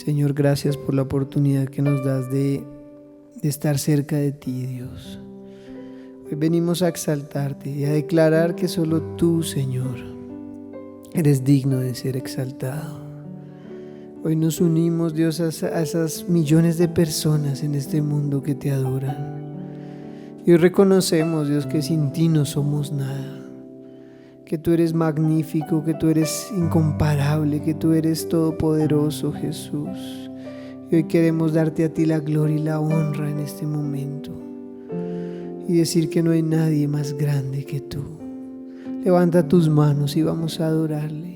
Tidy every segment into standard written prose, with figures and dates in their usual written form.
Señor, gracias por la oportunidad que nos das de estar cerca de ti, Dios. Hoy venimos a exaltarte y a declarar que solo tú, Señor, eres digno de ser exaltado. Hoy nos unimos, Dios, a esas millones de personas en este mundo que te adoran. Y hoy reconocemos, Dios, que sin ti no somos nada. Que tú eres magnífico, que tú eres incomparable, que tú eres todopoderoso, Jesús. Y hoy queremos darte a ti la gloria y la honra en este momento. Y decir que no hay nadie más grande que tú. Levanta tus manos y vamos a adorarle.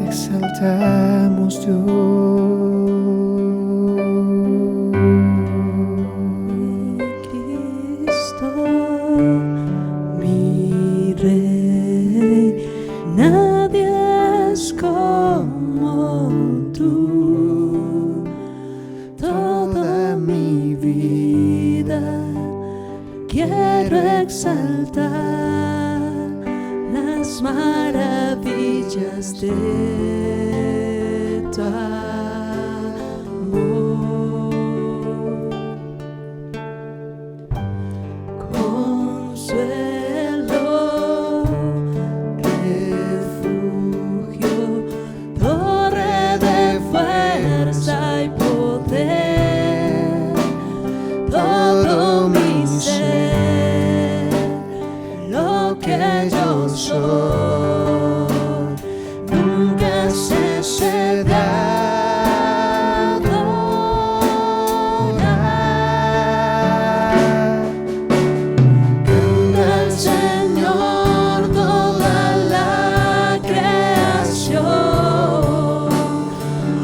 Exaltamos, Dios. Cristo, mi Rey, nadie es como tú. Toda mi vida quiero exaltar las maravillas de tu amor. Consuelo, refugio, torre de fuerza y poder, todo mi ser, lo que yo soy, nunca cesé de adorar. Canta al Señor toda la creación,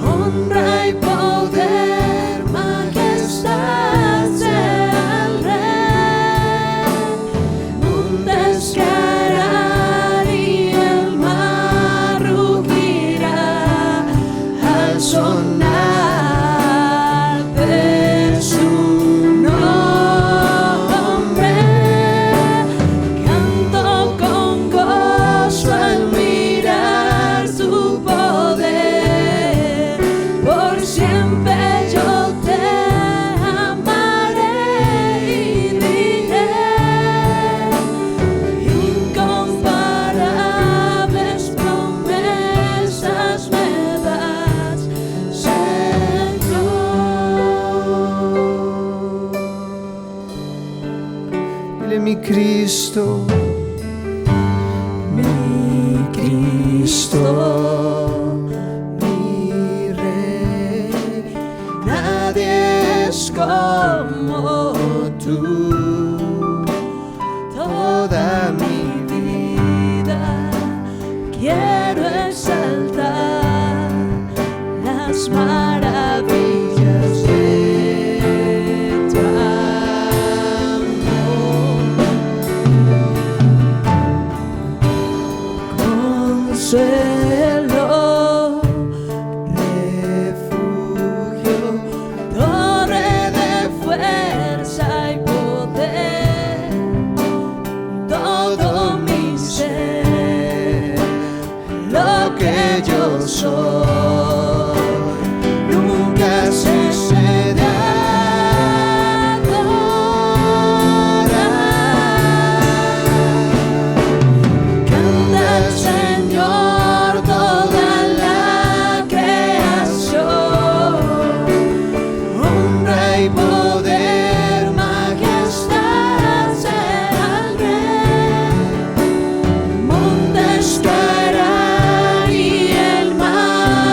honra y poder, majestad sea al Rey. Montes caerán y el mar rugirá al sonar de su nombre. Canto con gozo al mirar tu poder. Por siempre yo te amaré y diré: incomparables promesas me das, Señor. Dile: mi Cristo, mi Rey, nadie es como tú. Toda mi vida quiero exaltar las maravillas de tu amor. Consuelo, refugio, torre de fuerza y poder, todo mi ser, lo que yo soy, nunca cesé de adorar. Canta al Señor toda la creación, honra y poder, majestad sea al Rey. Montes caerán y el mar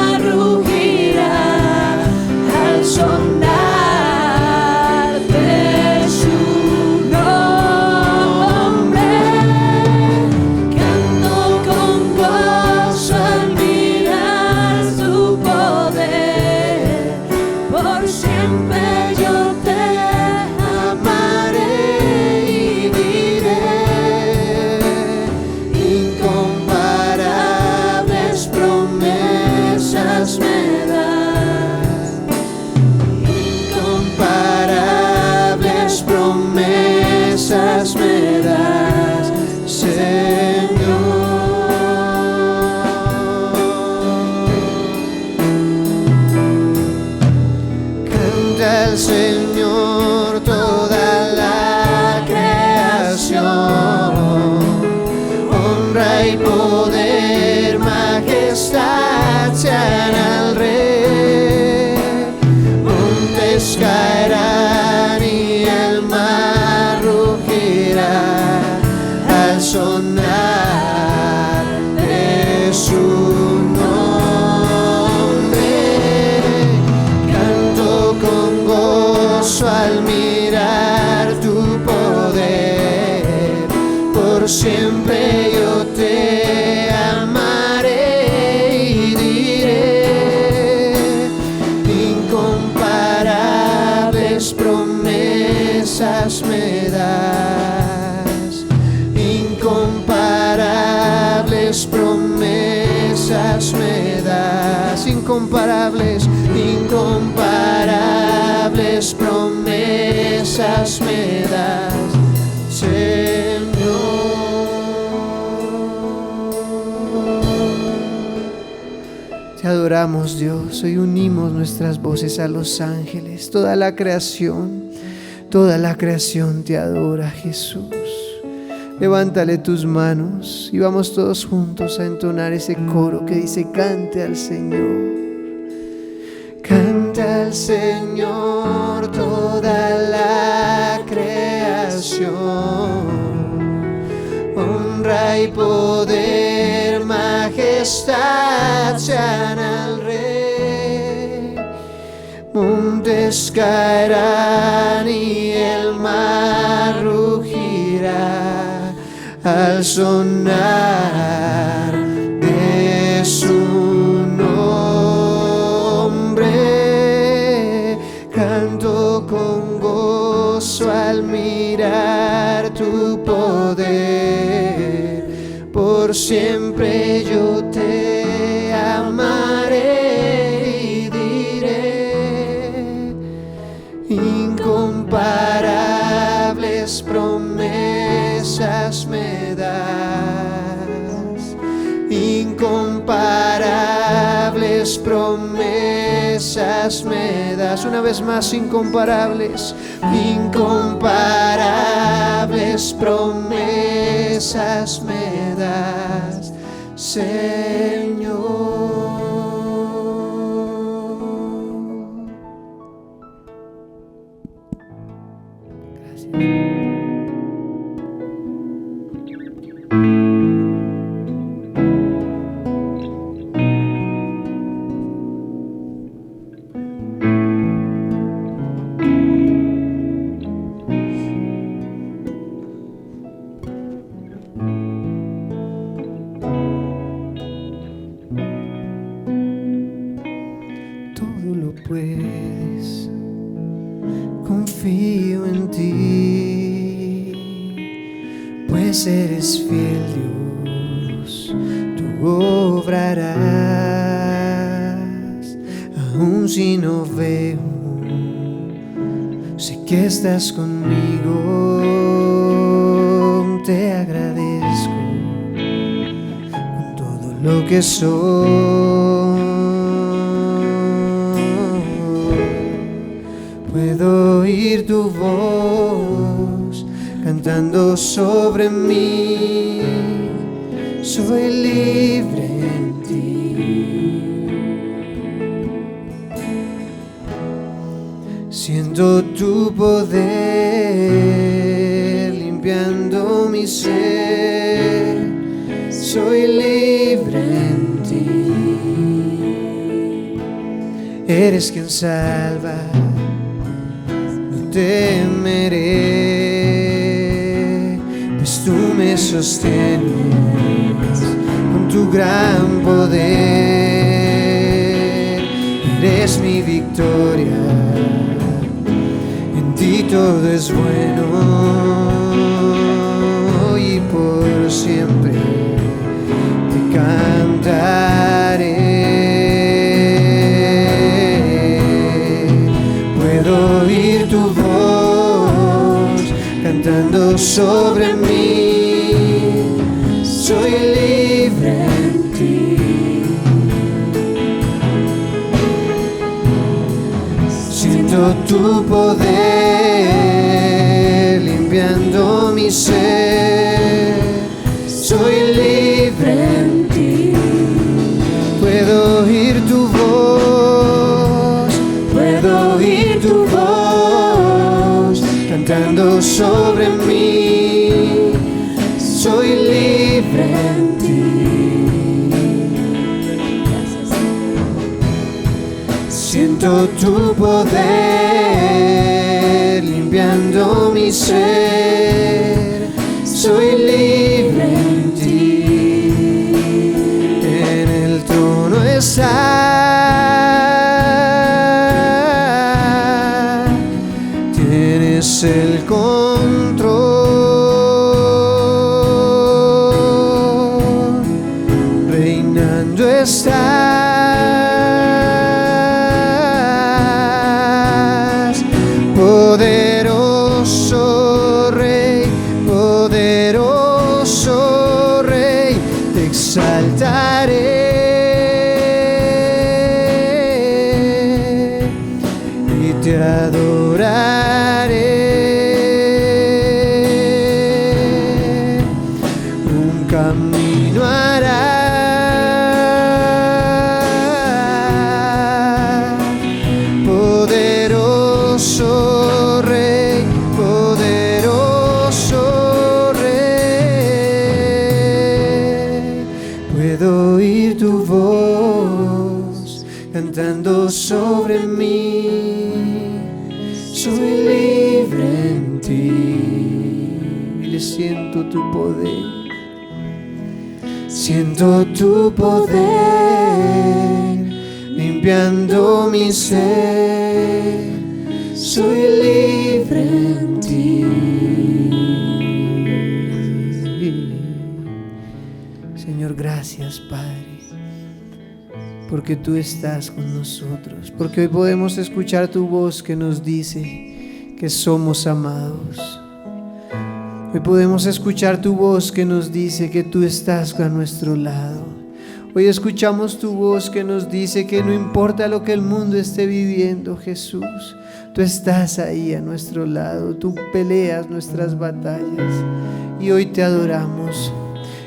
siempre yo te amaré y diré, incomparables promesas me das, incomparables promesas me das, incomparables, incomparables promesas me das, Señor. Te adoramos, Dios. Hoy unimos nuestras voces a los ángeles. Toda la creación te adora, Jesús. Levántale tus manos y vamos todos juntos a entonar ese coro que dice: cante al Señor. Canta al Señor toda la creación, honra y poder, majestad sean al Rey. Montes caerán y el mar rugirá al sonar de su nombre. Canto con gozo al mirar tu poder, por siempre yo te amaré y diré, incomparables promesas me das, incomparables promesas me das. Una vez más, incomparables, incomparables promesas me das, Señor. Gracias. Todo lo puedes, confío en ti, pues eres fiel, Dios, tú obrarás, aun si no veo, sé que estás conmigo, te agradezco con todo lo que soy. Puedo oír tu voz cantando sobre mí, soy libre en ti. Siento tu poder limpiando mi ser, soy libre en ti. Eres quien salva, temeré, pues tú me sostienes con tu gran poder. Eres mi victoria, en ti todo es bueno y por siempre te cantaré. Puedo oír tu voz cantando sobre mí, soy libre en ti. Siento tu poder limpiando mi ser, soy libre en ti. Puedo oír tu voz, puedo oír tu voz cantando sobre mí, soy libre en ti. Siento tu poder limpiando mi ser, soy libre en ti. En el trono está, tienes el control, reinando estás, poderoso Rey, poderoso Rey, te exaltaré y te adoraré. Un camino hará, poderoso Rey, poderoso Rey. Puedo oír tu voz cantando sobre mí, soy libre en ti. Y le siento tu poder, siento tu poder limpiando mi ser, soy libre en ti. Señor, gracias Padre, porque tú estás con nosotros, porque hoy podemos escuchar tu voz que nos dice que somos amados. Hoy podemos escuchar tu voz que nos dice que tú estás a nuestro lado. Hoy escuchamos tu voz que nos dice que no importa lo que el mundo esté viviendo, Jesús, tú estás ahí a nuestro lado, tú peleas nuestras batallas. Y hoy te adoramos,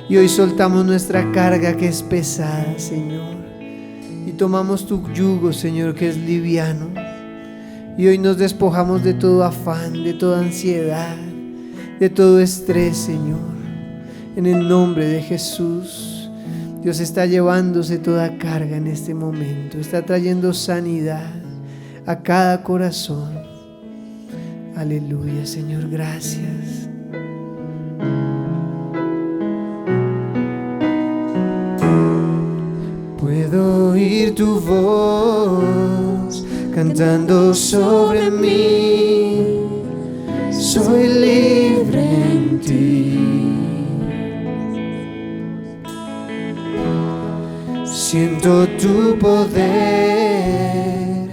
y hoy soltamos nuestra carga que es pesada, Señor, y tomamos tu yugo, Señor, que es liviano. Y hoy nos despojamos de todo afán, de toda ansiedad, de todo estrés, Señor. En el nombre de Jesús, Dios está llevándose toda carga en este momento, está trayendo sanidad a cada corazón. Aleluya, Señor, gracias. Puedo oír tu voz cantando sobre mí, soy libre en ti. Siento tu poder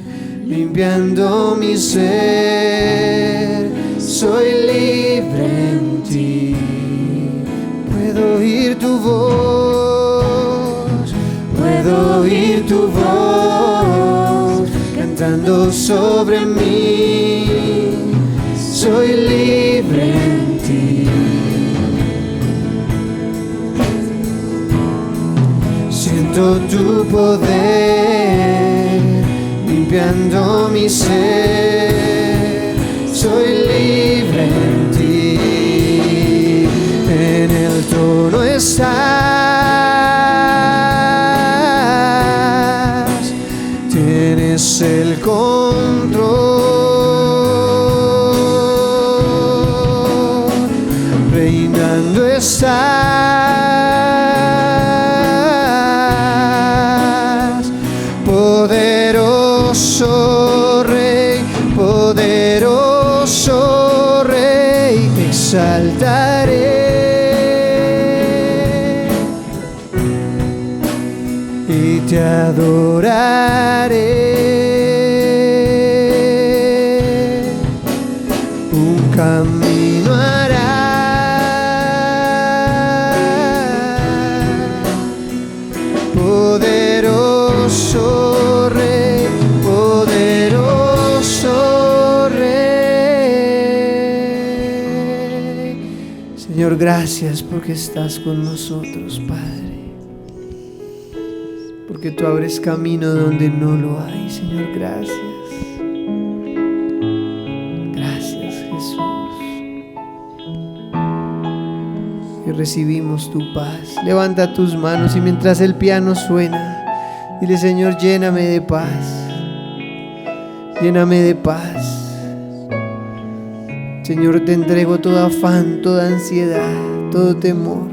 limpiando mi ser, soy libre en ti. Puedo oír tu voz, puedo oír tu voz cantando sobre mí, soy libre en ti. Siento tu poder limpiando mi ser, soy libre en ti. En el trono estás, tienes el control, reinando estás, poderoso Rey, poderoso Rey, te exaltaré y te adoraré. Un camino hará, poderoso Rey, poderoso Rey. Señor, gracias porque estás con nosotros, Padre, porque tú abres camino donde no lo hay. Señor, gracias. Gracias, Jesús. Y recibimos tu paz. Levanta tus manos y mientras el piano suena, dile: Señor, lléname de paz. Lléname de paz. Señor, te entrego todo afán, toda ansiedad. todo temor.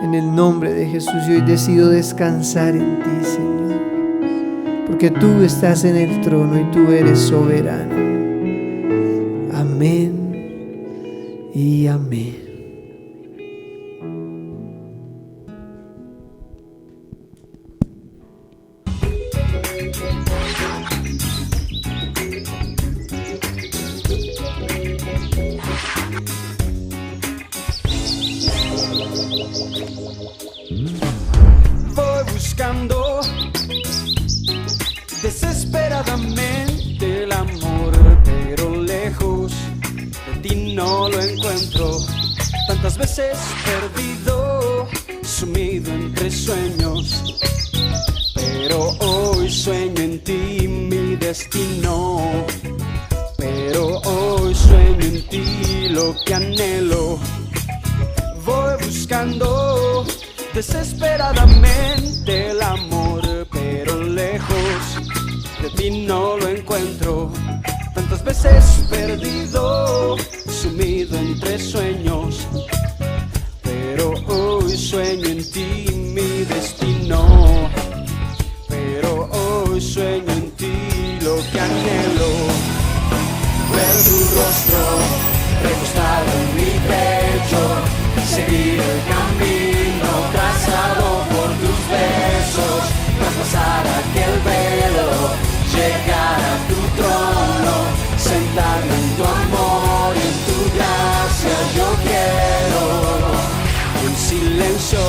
En el nombre de Jesús, y hoy decido descansar en ti, Señor, porque tú estás en el trono y tú eres soberano. Amén y amén. Voy buscando desesperadamente el amor, pero lejos de ti no lo encuentro. Tantas veces perdido, sumido entre sueños, pero hoy sueño en ti mi destino. Pero hoy sueño en ti lo que anhelo. Voy buscando desesperadamente el amor, pero lejos de ti no lo encuentro. Tantas veces perdido, sumido entre sueños, pero hoy sueño en ti mi destino. Pero hoy sueño en ti lo que anhelo. Ver tu rostro recostado en mi pecho, seguir el camino trazado por tus besos, traspasar aquel velo, llegar a tu trono, sentarme en tu amor y en tu gracia. Yo quiero que en silencio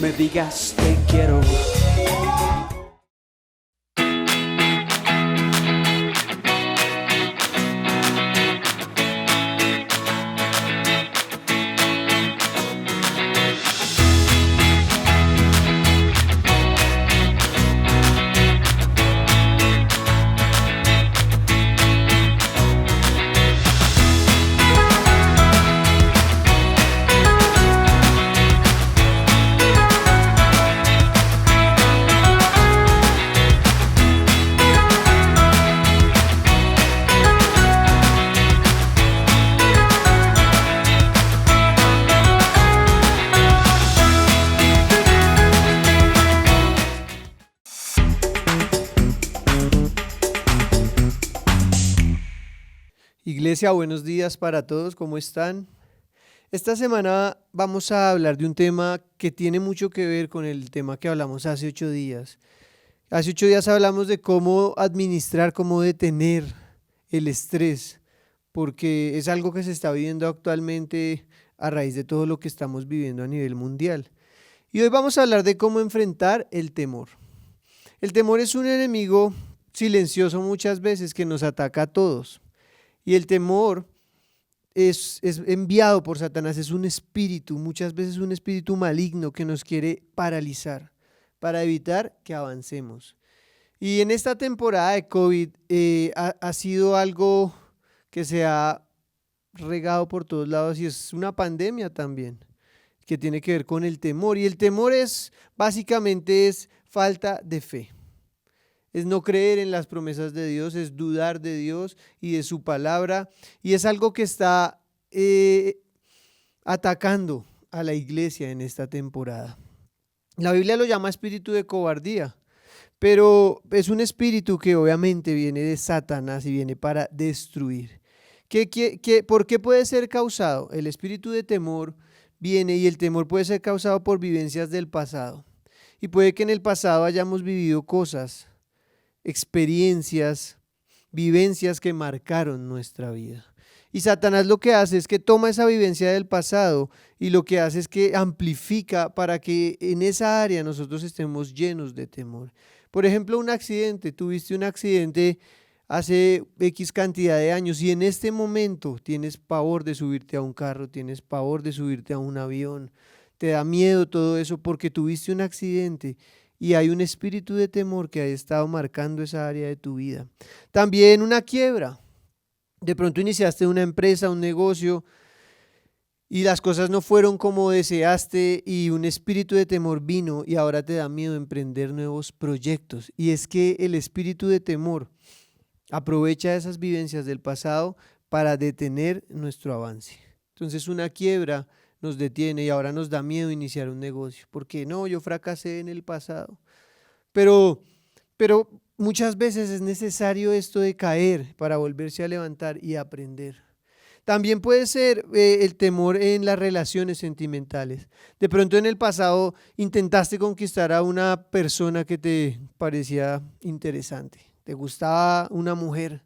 me digas te quiero. Iglesia, buenos días para todos, ¿cómo están? Esta semana vamos a hablar de un tema que tiene mucho que ver con el tema que hablamos hace 8 días. Hace 8 días hablamos de cómo administrar, cómo detener el estrés, porque es algo que se está viviendo actualmente a raíz de todo lo que estamos viviendo a nivel mundial. Y hoy vamos a hablar de cómo enfrentar el temor. El temor es un enemigo silencioso muchas veces que nos ataca a todos. Y el temor es enviado por Satanás, es un espíritu, muchas veces un espíritu maligno que nos quiere paralizar para evitar que avancemos. Y en esta temporada de COVID ha sido algo que se ha regado por todos lados y es una pandemia también que tiene que ver con el temor. Y el temor básicamente es falta de fe. Es no creer en las promesas de Dios, es dudar de Dios y de su palabra, y es algo que está atacando a la iglesia en esta temporada. La Biblia lo llama espíritu de cobardía, pero es un espíritu que obviamente viene de Satanás y viene para destruir. ¿Por qué puede ser causado? El espíritu de temor viene y el temor puede ser causado por vivencias del pasado, y puede que en el pasado hayamos vivido cosas, experiencias, vivencias que marcaron nuestra vida. Y Satanás lo que hace es que toma esa vivencia del pasado y lo que hace es que amplifica para que en esa área nosotros estemos llenos de temor. Por ejemplo, un accidente, tuviste un accidente hace X cantidad de años y en este momento tienes pavor de subirte a un carro, tienes pavor de subirte a un avión, te da miedo todo eso porque tuviste un accidente. Y hay un espíritu de temor que ha estado marcando esa área de tu vida. También una quiebra. De pronto iniciaste una empresa, un negocio y las cosas no fueron como deseaste y un espíritu de temor vino y ahora te da miedo emprender nuevos proyectos. Y es que el espíritu de temor aprovecha esas vivencias del pasado para detener nuestro avance. Entonces una quiebra nos detiene y ahora nos da miedo iniciar un negocio, porque no, yo fracasé en el pasado. Pero muchas veces es necesario esto de caer para volverse a levantar y aprender. También puede ser el temor en las relaciones sentimentales. De pronto en el pasado intentaste conquistar a una persona que te parecía interesante. Te gustaba una mujer.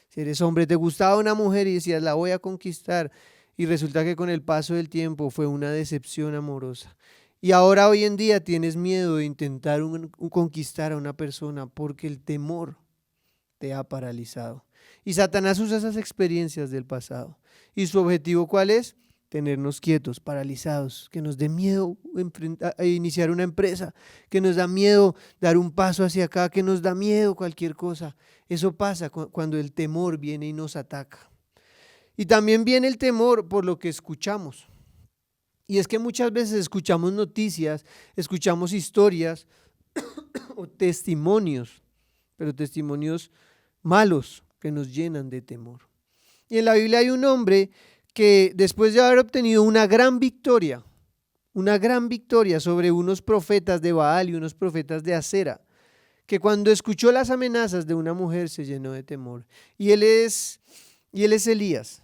Si eres hombre, te gustaba una mujer y decías, la voy a conquistar. Y resulta que con el paso del tiempo fue una decepción amorosa. Y ahora hoy en día tienes miedo de intentar conquistar a una persona porque el temor te ha paralizado. Y Satanás usa esas experiencias del pasado. ¿Y su objetivo cuál es? Tenernos quietos, paralizados, que nos dé miedo iniciar una empresa, que nos da miedo dar un paso hacia acá, que nos da miedo cualquier cosa. Eso pasa cuando el temor viene y nos ataca. Y también viene el temor por lo que escuchamos. Y es que muchas veces escuchamos noticias, escuchamos historias o testimonios, pero testimonios malos que nos llenan de temor. Y en la Biblia hay un hombre que después de haber obtenido una gran victoria sobre unos profetas de Baal y unos profetas de Acera, que cuando escuchó las amenazas de una mujer se llenó de temor. Y él es Elías.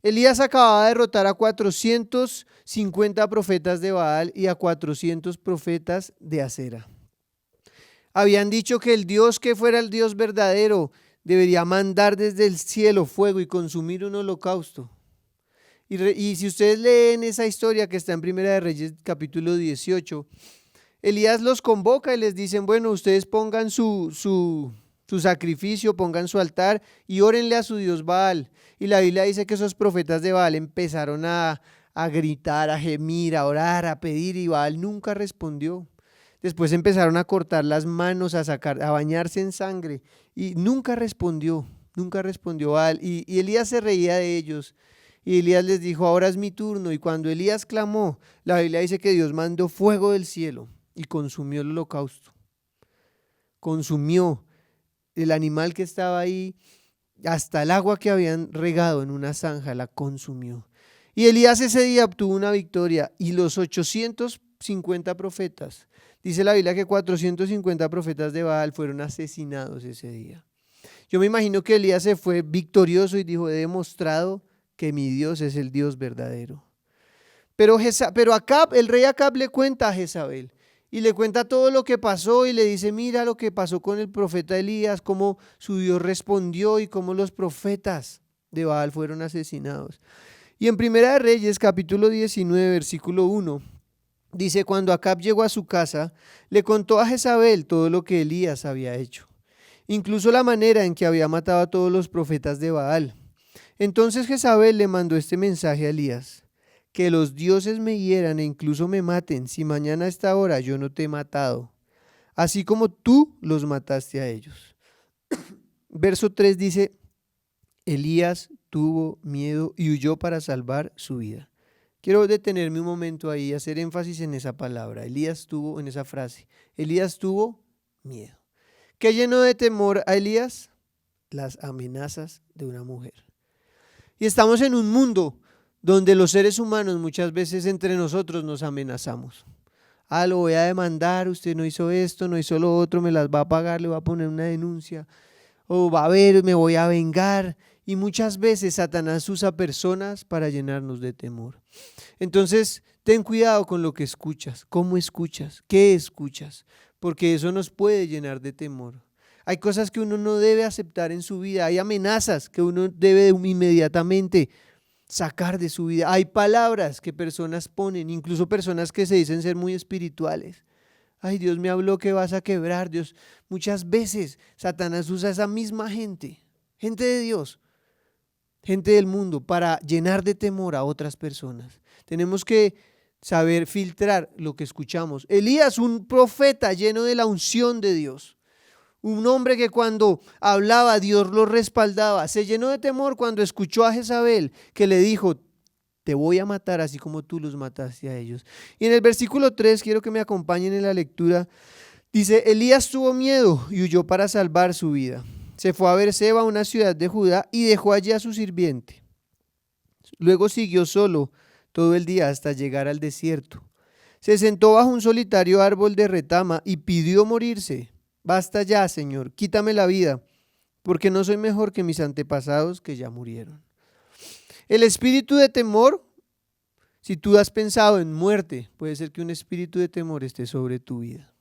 Elías acababa de derrotar a 450 profetas de Baal y a 400 profetas de Acera. Habían dicho que el Dios que fuera el Dios verdadero debería mandar desde el cielo fuego y consumir un holocausto. Y si ustedes leen esa historia que está en Primera de Reyes capítulo 18, Elías los convoca y les dicen, bueno, ustedes pongan su sacrificio, pongan su altar y órenle a su Dios Baal. Y la Biblia dice que esos profetas de Baal empezaron a gritar, a gemir, a orar, a pedir y Baal nunca respondió. Después empezaron a cortar las manos, a bañarse en sangre y nunca respondió Baal. Y Elías se reía de ellos y Elías les dijo, ahora es mi turno. Y cuando Elías clamó, la Biblia dice que Dios mandó fuego del cielo y consumió el holocausto. Consumió el animal que estaba ahí, hasta el agua que habían regado en una zanja la consumió. Y Elías ese día obtuvo una victoria y los 850 profetas, dice la Biblia que 450 profetas de Baal fueron asesinados ese día. Yo me imagino que Elías se fue victorioso y dijo, he demostrado que mi Dios es el Dios verdadero. Pero Acab, el rey Acab le cuenta a Jezabel y le cuenta todo lo que pasó y le dice, mira lo que pasó con el profeta Elías, cómo su Dios respondió y cómo los profetas de Baal fueron asesinados. Y en Primera de Reyes capítulo 19 versículo 1 dice, cuando Acab llegó a su casa, le contó a Jezabel todo lo que Elías había hecho, incluso la manera en que había matado a todos los profetas de Baal. Entonces Jezabel le mandó este mensaje a Elías, que los dioses me hieran e incluso me maten, si mañana a esta hora yo no te he matado, así como tú los mataste a ellos. Verso 3 dice, Elías tuvo miedo y huyó para salvar su vida. Quiero detenerme un momento ahí y hacer énfasis en esa palabra. Elías tuvo, en esa frase, Elías tuvo miedo. ¿Qué llenó de temor a Elías? Las amenazas de una mujer. Y estamos en un mundo donde los seres humanos muchas veces entre nosotros nos amenazamos. Lo voy a demandar, usted no hizo esto, no hizo lo otro, me las va a pagar, le va a poner una denuncia, o va a ver, me voy a vengar. Y muchas veces Satanás usa personas para llenarnos de temor. Entonces, ten cuidado con lo que escuchas, cómo escuchas, qué escuchas, porque eso nos puede llenar de temor. Hay cosas que uno no debe aceptar en su vida, hay amenazas que uno debe inmediatamente sacar de su vida. Hay palabras que personas ponen, incluso personas que se dicen ser muy espirituales. Ay, Dios me habló que vas a quebrar, Dios. Muchas veces Satanás usa a esa misma gente de Dios, gente del mundo, para llenar de temor a otras personas. Tenemos que saber filtrar lo que escuchamos. Elías, un profeta lleno de la unción de Dios. Un hombre que cuando hablaba Dios lo respaldaba. Se llenó de temor cuando escuchó a Jezabel que le dijo, te voy a matar así como tú los mataste a ellos. Y en el versículo 3, quiero que me acompañen en la lectura, dice, Elías tuvo miedo y huyó para salvar su vida. Se fue a Beerseba, una ciudad de Judá, y dejó allí a su sirviente. Luego siguió solo todo el día hasta llegar al desierto. Se sentó bajo un solitario árbol de retama y pidió morirse. Basta ya, Señor, quítame la vida, porque no soy mejor que mis antepasados que ya murieron. El espíritu de temor, si tú has pensado en muerte, puede ser que un espíritu de temor esté sobre tu vida.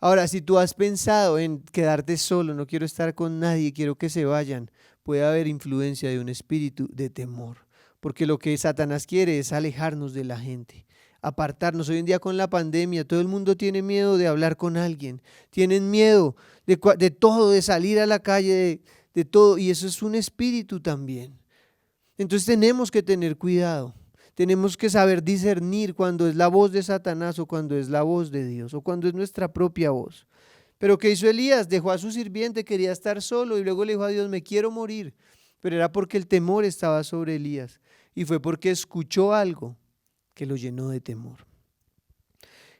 Ahora, si tú has pensado en quedarte solo, no quiero estar con nadie, quiero que se vayan, puede haber influencia de un espíritu de temor, porque lo que Satanás quiere es alejarnos de la gente, apartarnos. Hoy en día con la pandemia, todo el mundo tiene miedo de hablar con alguien, tienen miedo de todo, de salir a la calle, de todo, y eso es un espíritu también. Entonces tenemos que tener cuidado. Tenemos que saber discernir cuando es la voz de Satanás o cuando es la voz de Dios o cuando es nuestra propia voz. Pero ¿qué hizo Elías? Dejó a su sirviente, quería estar solo y luego le dijo a Dios, me quiero morir. Pero era porque el temor estaba sobre Elías y fue porque escuchó algo que lo llenó de temor.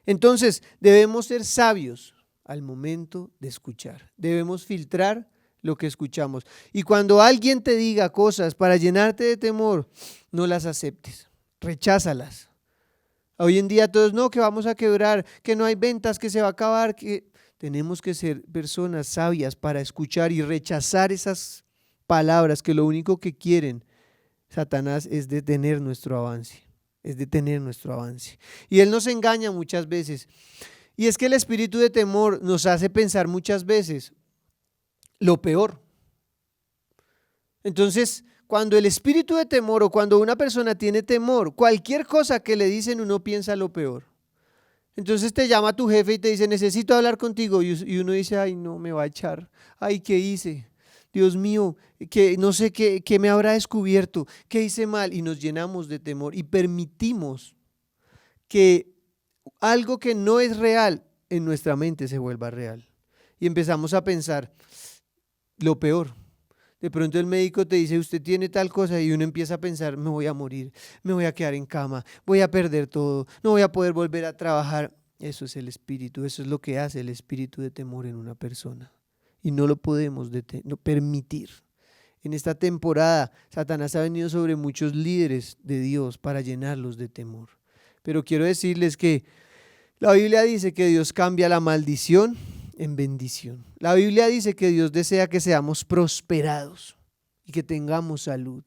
Entonces debemos ser sabios al momento de escuchar. Debemos filtrar lo que escuchamos. Y cuando alguien te diga cosas para llenarte de temor, no las aceptes. Recházalas. Hoy en día todos, no, que vamos a quebrar, que no hay ventas, que se va a acabar, que tenemos que ser personas sabias para escuchar y rechazar esas palabras que lo único que quieren Satanás es detener nuestro avance, Y él nos engaña muchas veces. Y es que el espíritu de temor nos hace pensar muchas veces lo peor. Entonces, cuando el espíritu de temor o cuando una persona tiene temor, cualquier cosa que le dicen uno piensa lo peor. Entonces te llama tu jefe y te dice, necesito hablar contigo, y uno dice, ay no, me va a echar, ay, ¿qué hice? Dios mío, que no sé qué me habrá descubierto, qué hice mal, y nos llenamos de temor y permitimos que algo que no es real en nuestra mente se vuelva real. Y empezamos a pensar lo peor. De pronto el médico te dice, usted tiene tal cosa, y uno empieza a pensar, me voy a morir, me voy a quedar en cama, voy a perder todo, no voy a poder volver a trabajar. Eso es el espíritu, eso es lo que hace el espíritu de temor en una persona. Y no lo podemos permitir. En esta temporada, Satanás ha venido sobre muchos líderes de Dios para llenarlos de temor. Pero quiero decirles que la Biblia dice que Dios cambia la maldición en bendición. La Biblia dice que Dios desea que seamos prosperados y que tengamos salud.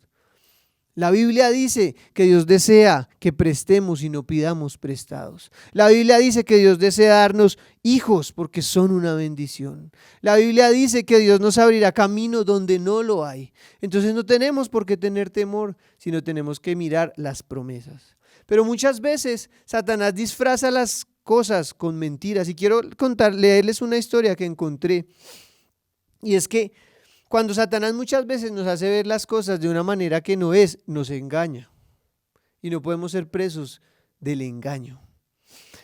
La Biblia dice que Dios desea que prestemos y no pidamos prestados. La Biblia dice que Dios desea darnos hijos porque son una bendición. La Biblia dice que Dios nos abrirá camino donde no lo hay. Entonces no tenemos por qué tener temor, sino tenemos que mirar las promesas. Pero muchas veces Satanás disfraza las cosas con mentiras, y quiero leerles una historia que encontré, y es que cuando Satanás muchas veces nos hace ver las cosas de una manera que no es, nos engaña y no podemos ser presos del engaño.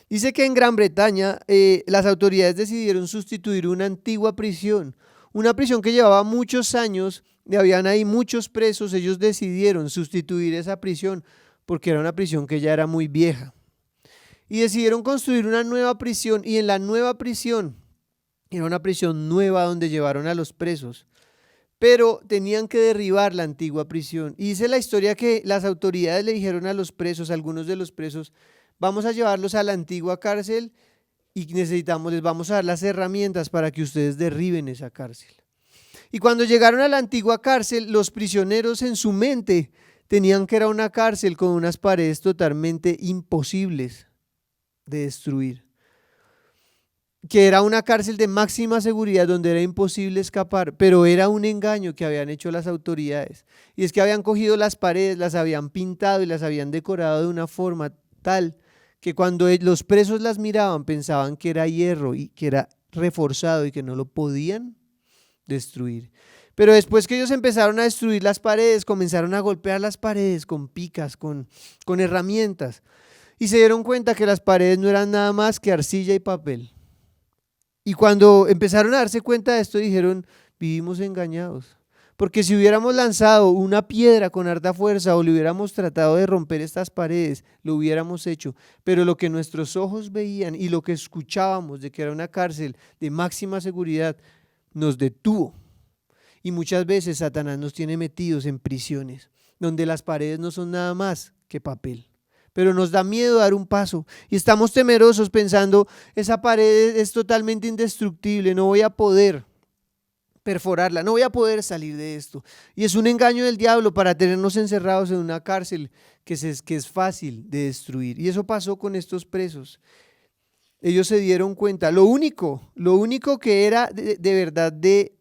Dice que en Gran Bretaña las autoridades decidieron sustituir una antigua prisión, una prisión que llevaba muchos años y habían ahí muchos presos. Ellos decidieron sustituir esa prisión porque era una prisión que ya era muy vieja. Y decidieron construir una nueva prisión, y en la nueva prisión, era una prisión nueva donde llevaron a los presos, pero tenían que derribar la antigua prisión. Y dice la historia que las autoridades le dijeron a los presos, algunos de los presos, vamos a llevarlos a la antigua cárcel y les vamos a dar las herramientas para que ustedes derriben esa cárcel. Y cuando llegaron a la antigua cárcel, los prisioneros en su mente tenían que era una cárcel con unas paredes totalmente imposibles de destruir, que era una cárcel de máxima seguridad donde era imposible escapar, pero era un engaño que habían hecho las autoridades, y es que habían cogido las paredes, las habían pintado y las habían decorado de una forma tal que cuando los presos las miraban pensaban que era hierro y que era reforzado y que no lo podían destruir. Pero después que ellos empezaron a destruir las paredes, comenzaron a golpear las paredes con picas, con herramientas, y se dieron cuenta que las paredes no eran nada más que arcilla y papel. Y cuando empezaron a darse cuenta de esto, dijeron, vivimos engañados. Porque si hubiéramos lanzado una piedra con harta fuerza o le hubiéramos tratado de romper estas paredes, lo hubiéramos hecho. Pero lo que nuestros ojos veían y lo que escuchábamos de que era una cárcel de máxima seguridad, nos detuvo. Y muchas veces Satanás nos tiene metidos en prisiones, donde las paredes no son nada más que papel. Pero nos da miedo dar un paso y estamos temerosos pensando, esa pared es totalmente indestructible, no voy a poder perforarla, no voy a poder salir de esto. Y es un engaño del diablo para tenernos encerrados en una cárcel que es fácil de destruir. Y eso pasó con estos presos. Ellos se dieron cuenta, lo único que era de verdad de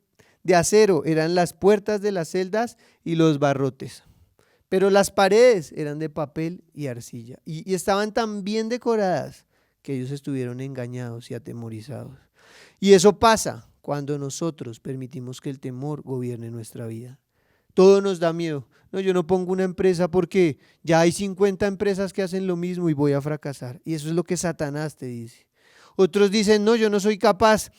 acero eran las puertas de las celdas y los barrotes. Pero las paredes eran de papel y arcilla y estaban tan bien decoradas que ellos estuvieron engañados y atemorizados. Y eso pasa cuando nosotros permitimos que el temor gobierne nuestra vida. Todo nos da miedo. No, yo no pongo una empresa porque ya hay 50 empresas que hacen lo mismo y voy a fracasar. Y eso es lo que Satanás te dice. Otros dicen, no, yo no soy capaz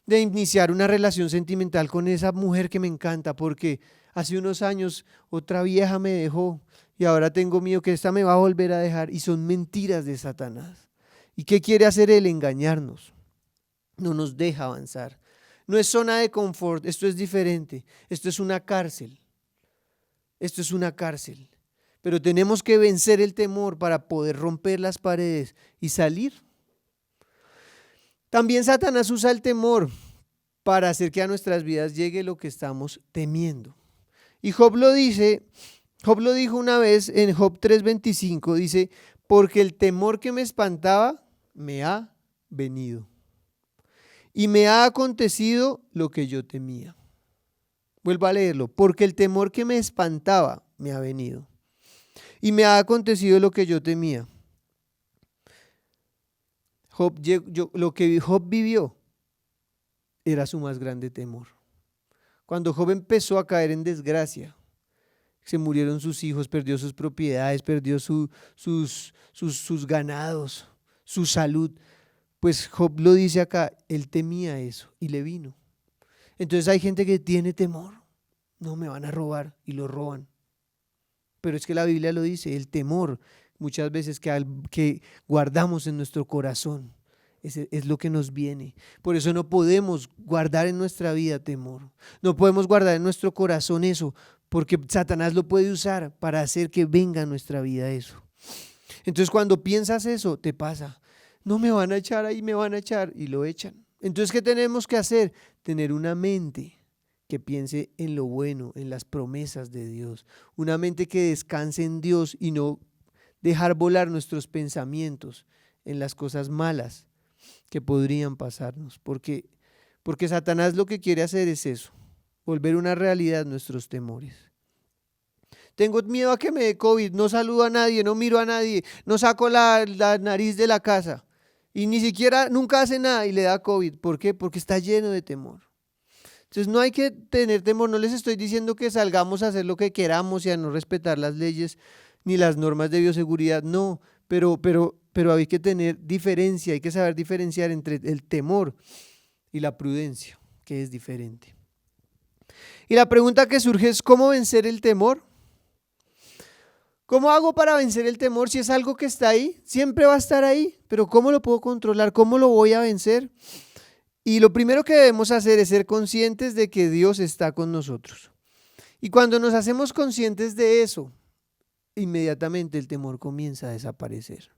de iniciar una relación sentimental con esa mujer que me encanta porque hace unos años otra vieja me dejó y ahora tengo miedo que esta me va a volver a dejar. Y son mentiras de Satanás. ¿Y qué quiere hacer él? Engañarnos. No nos deja avanzar. No es zona de confort, esto es diferente. Esto es una cárcel. Esto es una cárcel. Pero tenemos que vencer el temor para poder romper las paredes y salir. También Satanás usa el temor para hacer que a nuestras vidas llegue lo que estamos temiendo. Y Job lo dijo una vez en Job 3:25, dice, porque el temor que me espantaba me ha venido y me ha acontecido lo que yo temía. Vuelvo a leerlo, porque el temor que me espantaba me ha venido y me ha acontecido lo que yo temía. Lo que Job vivió era su más grande temor. Cuando Job empezó a caer en desgracia, se murieron sus hijos, perdió sus propiedades, perdió sus ganados, su salud. Pues Job lo dice acá, él temía eso y le vino. Entonces hay gente que tiene temor, no me van a robar y lo roban. Pero es que la Biblia lo dice, el temor muchas veces que guardamos en nuestro corazón es lo que nos viene. Por eso no podemos guardar en nuestra vida temor, no podemos guardar en nuestro corazón eso, porque Satanás lo puede usar para hacer que venga a nuestra vida eso. Entonces cuando piensas eso, te pasa, no me van a echar ahí, me van a echar y lo echan. Entonces, ¿qué tenemos que hacer? Tener una mente que piense en lo bueno, en las promesas de Dios, una mente que descanse en Dios y no dejar volar nuestros pensamientos en las cosas malas que podrían pasarnos, porque Satanás lo que quiere hacer es eso, volver una realidad nuestros temores. Tengo miedo a que me dé COVID, no saludo a nadie, no miro a nadie, no saco la nariz de la casa y ni siquiera nunca hace nada y le da COVID. ¿Por qué? Porque está lleno de temor. Entonces no hay que tener temor, no les estoy diciendo que salgamos a hacer lo que queramos y a no respetar las leyes ni las normas de bioseguridad, no, pero hay que tener diferencia, hay que saber diferenciar entre el temor y la prudencia, que es diferente. Y la pregunta que surge es, ¿cómo vencer el temor? ¿Cómo hago para vencer el temor si es algo que está ahí? Siempre va a estar ahí, pero ¿cómo lo puedo controlar? ¿Cómo lo voy a vencer? Y lo primero que debemos hacer es ser conscientes de que Dios está con nosotros. Y cuando nos hacemos conscientes de eso, inmediatamente el temor comienza a desaparecer.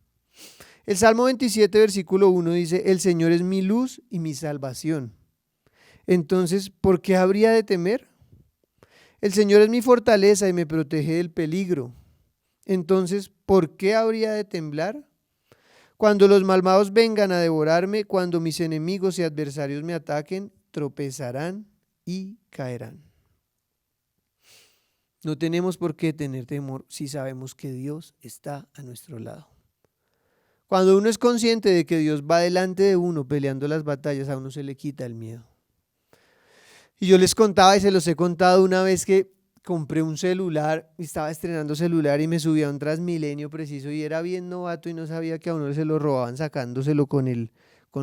El Salmo 27, versículo 1 dice, el Señor es mi luz y mi salvación. Entonces, ¿por qué habría de temer? El Señor es mi fortaleza y me protege del peligro. Entonces, ¿por qué habría de temblar? Cuando los malvados vengan a devorarme, cuando mis enemigos y adversarios me ataquen, tropezarán y caerán. No tenemos por qué tener temor si sabemos que Dios está a nuestro lado. Cuando uno es consciente de que Dios va delante de uno peleando las batallas, a uno se le quita el miedo. Y yo les contaba y se los he contado una vez que compré un celular, estaba estrenando celular y me subí a un Transmilenio preciso y era bien novato y no sabía que a uno se lo robaban sacándoselo con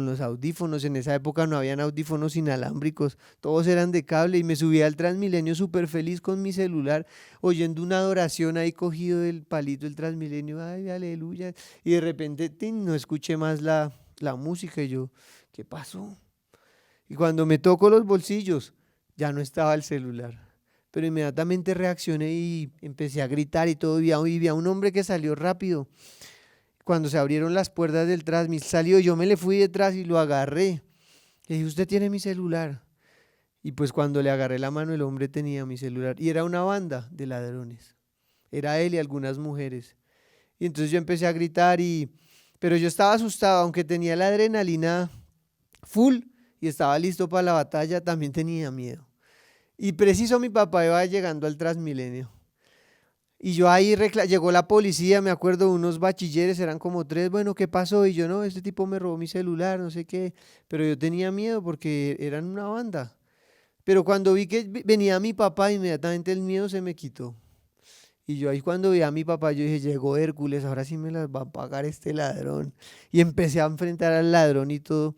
los audífonos. En esa época no habían audífonos inalámbricos, todos eran de cable y me subí al Transmilenio súper feliz con mi celular, oyendo una adoración ahí cogido del palito del Transmilenio, ay, aleluya, y de repente no escuché más la música y yo, ¿qué pasó? Y cuando me toco los bolsillos, ya no estaba el celular. pero inmediatamente reaccioné y empecé a gritar y todo, y había un hombre que salió rápido. Cuando se abrieron las puertas del Transmil, salió, yo me le fui detrás y lo agarré. Le dije, ¿usted tiene mi celular? Y pues cuando le agarré la mano, el hombre tenía mi celular. Y era una banda de ladrones. Era él y algunas mujeres. Y entonces yo empecé a gritar, pero yo estaba asustado, aunque tenía la adrenalina full y estaba listo para la batalla, también tenía miedo. Y preciso mi papá iba llegando al Transmilenio. Y yo ahí llegó la policía, me acuerdo, unos bachilleres, eran como 3, bueno, ¿qué pasó? Y yo, no, este tipo me robó mi celular, no sé qué. Pero yo tenía miedo porque eran una banda. Pero cuando vi que venía mi papá, inmediatamente el miedo se me quitó. Y yo ahí cuando vi a mi papá, yo dije, llegó Hércules, ahora sí me las va a pagar este ladrón. Y empecé a enfrentar al ladrón y todo.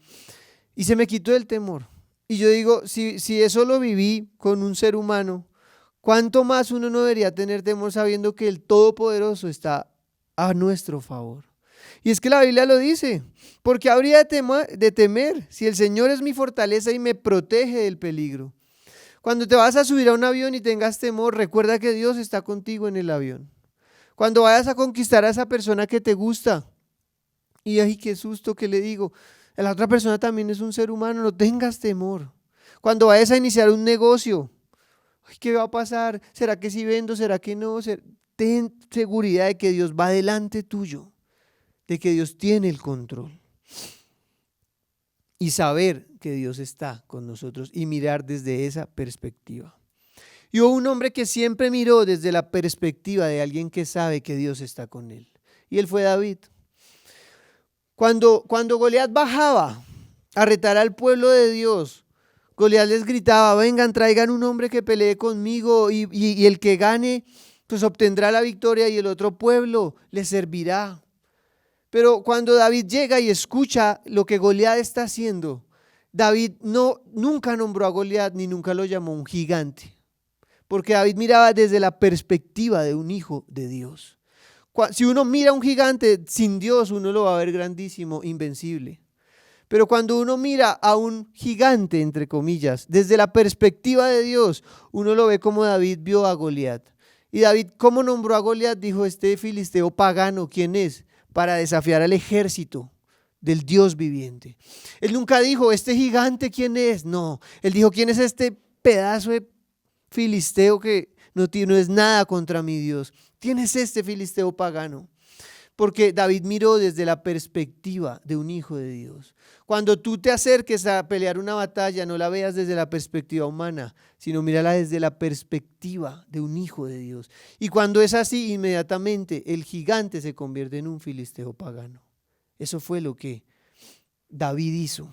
Y se me quitó el temor. Y yo digo, si eso lo viví con un ser humano, ¿cuánto más uno no debería tener temor sabiendo que el Todopoderoso está a nuestro favor? Y es que la Biblia lo dice, porque habría de temer si el Señor es mi fortaleza y me protege del peligro. Cuando te vas a subir a un avión y tengas temor, recuerda que Dios está contigo en el avión. Cuando vayas a conquistar a esa persona que te gusta, y ay, qué susto que le digo, la otra persona también es un ser humano, no tengas temor. Cuando vayas a iniciar un negocio, ay, ¿qué va a pasar? ¿Será que sí vendo? ¿Será que no? Ten seguridad de que Dios va delante tuyo, de que Dios tiene el control. Y saber que Dios está con nosotros y mirar desde esa perspectiva. Y hubo un hombre que siempre miró desde la perspectiva de alguien que sabe que Dios está con él. Y él fue David. Cuando Goliat bajaba a retar al pueblo de Dios, Goliat les gritaba, vengan, traigan un hombre que pelee conmigo y el que gane, pues obtendrá la victoria y el otro pueblo le servirá. Pero cuando David llega y escucha lo que Goliat está haciendo, David nunca nombró a Goliat ni nunca lo llamó un gigante, porque David miraba desde la perspectiva de un hijo de Dios. Si uno mira a un gigante sin Dios, uno lo va a ver grandísimo, invencible. Pero cuando uno mira a un gigante, entre comillas, desde la perspectiva de Dios, uno lo ve como David vio a Goliat. Y David, ¿cómo nombró a Goliat? Dijo, este filisteo pagano, ¿quién es? Para desafiar al ejército del Dios viviente. Él nunca dijo, ¿este gigante quién es? No, él dijo, ¿quién es este pedazo de filisteo que no es nada contra mi Dios? ¿Quién es este filisteo pagano? Porque David miró desde la perspectiva de un hijo de Dios. Cuando tú te acerques a pelear una batalla, no la veas desde la perspectiva humana, sino mírala desde la perspectiva de un hijo de Dios. Y cuando es así, inmediatamente el gigante se convierte en un filisteo pagano. Eso fue lo que David hizo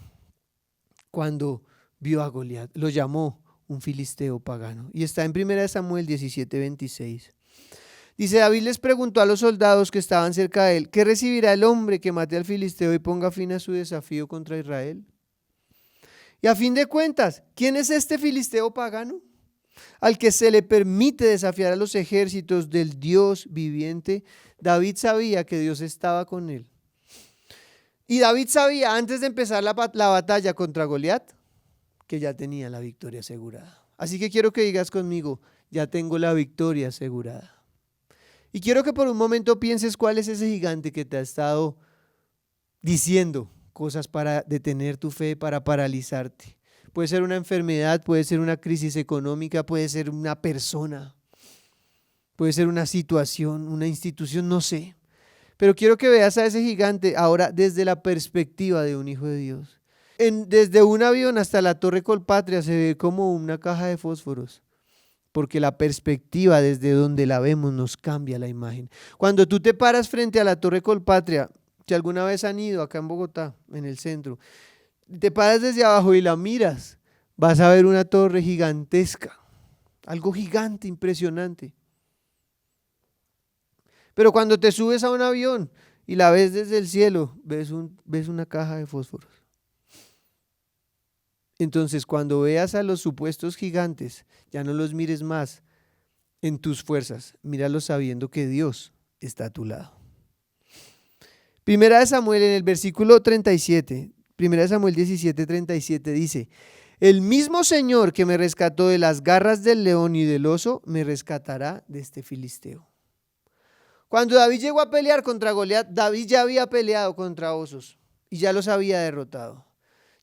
cuando vio a Goliat. Lo llamó un filisteo pagano. Y está en 1 Samuel 17:26. Dice, David les preguntó a los soldados que estaban cerca de él, ¿qué recibirá el hombre que mate al filisteo y ponga fin a su desafío contra Israel? Y a fin de cuentas, ¿quién es este filisteo pagano? Al que se le permite desafiar a los ejércitos del Dios viviente. David sabía que Dios estaba con él. Y David sabía, antes de empezar la batalla contra Goliat, que ya tenía la victoria asegurada. Así que quiero que digas conmigo, ya tengo la victoria asegurada. Y quiero que por un momento pienses cuál es ese gigante que te ha estado diciendo cosas para detener tu fe, para paralizarte. Puede ser una enfermedad, puede ser una crisis económica, puede ser una persona, puede ser una situación, una institución, no sé. Pero quiero que veas a ese gigante ahora desde la perspectiva de un hijo de Dios. Desde un avión hasta la Torre Colpatria se ve como una caja de fósforos. Porque la perspectiva desde donde la vemos nos cambia la imagen. Cuando tú te paras frente a la Torre Colpatria, si alguna vez han ido acá en Bogotá, en el centro, te paras desde abajo y la miras, vas a ver una torre gigantesca, algo gigante, impresionante. Pero cuando te subes a un avión y la ves desde el cielo, ves una caja de fósforos. Entonces, cuando veas a los supuestos gigantes, ya no los mires más en tus fuerzas, míralos sabiendo que Dios está a tu lado. 1 Samuel en el versículo 37, 1 Samuel 17:37 dice, El mismo Señor que me rescató de las garras del león y del oso, me rescatará de este filisteo. Cuando David llegó a pelear contra Goliat, David ya había peleado contra osos y ya los había derrotado.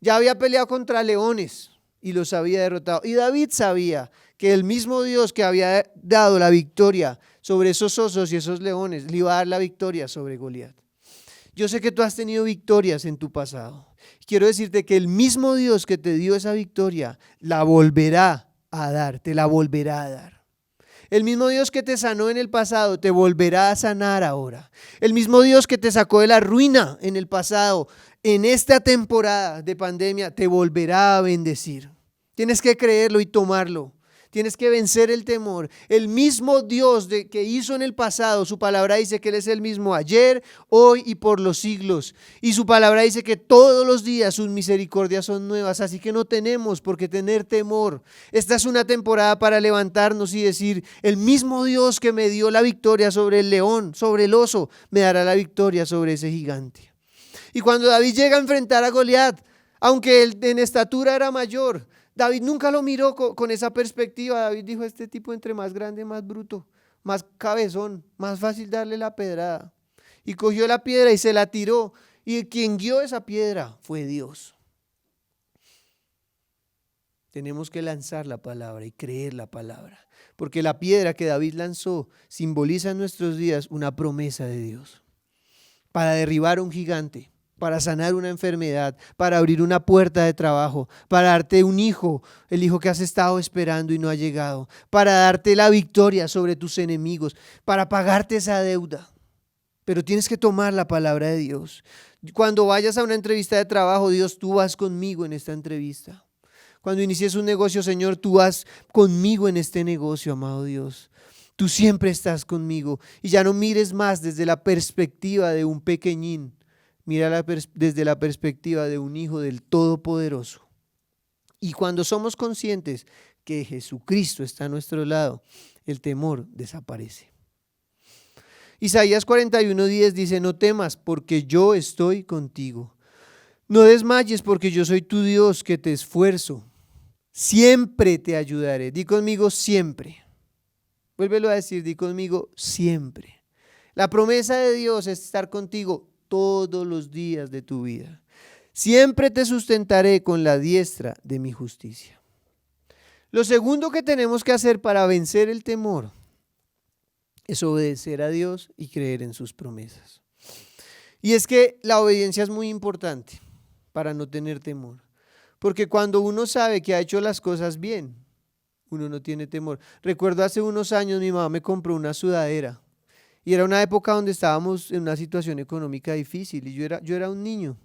Ya había peleado contra leones y los había derrotado. Y David sabía que el mismo Dios que había dado la victoria sobre esos osos y esos leones, le iba a dar la victoria sobre Goliat. Yo sé que tú has tenido victorias en tu pasado. Quiero decirte que el mismo Dios que te dio esa victoria, la volverá a dar, te la volverá a dar. El mismo Dios que te sanó en el pasado, te volverá a sanar ahora. El mismo Dios que te sacó de la ruina en el pasado, en esta temporada de pandemia, te volverá a bendecir. Tienes que creerlo y tomarlo. Tienes que vencer el temor. El mismo Dios que hizo en el pasado, su palabra dice que Él es el mismo ayer, hoy y por los siglos. Y su palabra dice que todos los días sus misericordias son nuevas, así que no tenemos por qué tener temor. Esta es una temporada para levantarnos y decir, el mismo Dios que me dio la victoria sobre el león, sobre el oso, me dará la victoria sobre ese gigante. Y cuando David llega a enfrentar a Goliat, aunque él en estatura era mayor, David nunca lo miró con esa perspectiva. David dijo, este tipo entre más grande, más bruto, más cabezón, más fácil darle la pedrada. Y cogió la piedra y se la tiró. Y quien guió esa piedra fue Dios. Tenemos que lanzar la palabra y creer la palabra. Porque la piedra que David lanzó simboliza en nuestros días una promesa de Dios. Para derribar a un gigante, para sanar una enfermedad, para abrir una puerta de trabajo, para darte un hijo, el hijo que has estado esperando y no ha llegado, para darte la victoria sobre tus enemigos, para pagarte esa deuda. Pero tienes que tomar la palabra de Dios. Cuando vayas a una entrevista de trabajo, Dios, tú vas conmigo en esta entrevista. Cuando inicies un negocio, Señor, tú vas conmigo en este negocio, amado Dios. Tú siempre estás conmigo y ya no mires más desde la perspectiva de un pequeñín. Mira desde la perspectiva de un hijo del Todopoderoso. Y cuando somos conscientes que Jesucristo está a nuestro lado, el temor desaparece. Isaías 41:10 dice, no temas porque yo estoy contigo. No desmayes porque yo soy tu Dios que te esfuerzo. Siempre te ayudaré. Di conmigo siempre. Vuélvelo a decir, di conmigo siempre. La promesa de Dios es estar contigo todos los días de tu vida. Siempre te sustentaré con la diestra de mi justicia. Lo segundo que tenemos que hacer para vencer el temor es obedecer a Dios y creer en sus promesas. Y es que la obediencia es muy importante para no tener temor. Porque cuando uno sabe que ha hecho las cosas bien, uno no tiene temor. Recuerdo hace unos años mi mamá me compró una sudadera. Y era una época donde estábamos en una situación económica difícil y yo era un niño.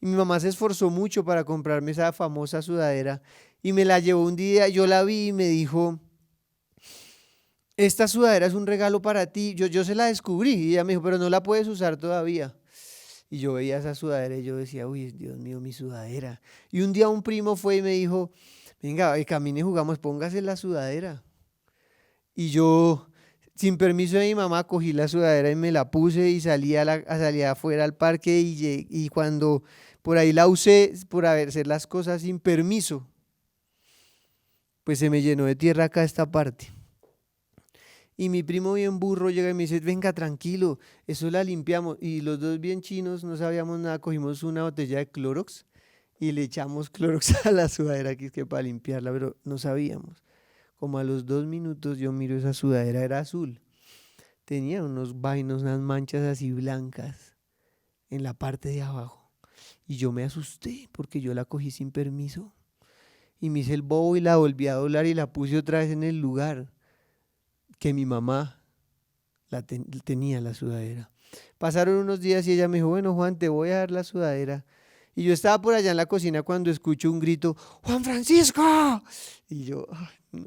Y mi mamá se esforzó mucho para comprarme esa famosa sudadera y me la llevó un día, yo la vi y me dijo, esta sudadera es un regalo para ti. Yo se la descubrí y ella me dijo, pero no la puedes usar todavía. Y yo veía esa sudadera y yo decía, uy, Dios mío, mi sudadera. Y un día un primo fue y me dijo, venga, camine, jugamos, póngase la sudadera. Y yo, sin permiso de mi mamá, cogí la sudadera y me la puse y salí afuera al parque y cuando por ahí la usé por hacer las cosas sin permiso, pues se me llenó de tierra acá esta parte. Y mi primo bien burro llega y me dice, venga, tranquilo, eso la limpiamos. Y los dos bien chinos, no sabíamos nada, cogimos una botella de Clorox y le echamos Clorox a la sudadera que es que para limpiarla, pero no sabíamos. Como a los 2 minutos yo miro esa sudadera, era azul. Tenía unos vainos, unas manchas así blancas en la parte de abajo. Y yo me asusté porque yo la cogí sin permiso. Y me hice el bobo y la volví a doblar y la puse otra vez en el lugar que mi mamá tenía la sudadera. Pasaron unos días y ella me dijo, bueno, Juan, te voy a dar la sudadera. Y yo estaba por allá en la cocina cuando escucho un grito, ¡Juan Francisco! Y yo, ay, no.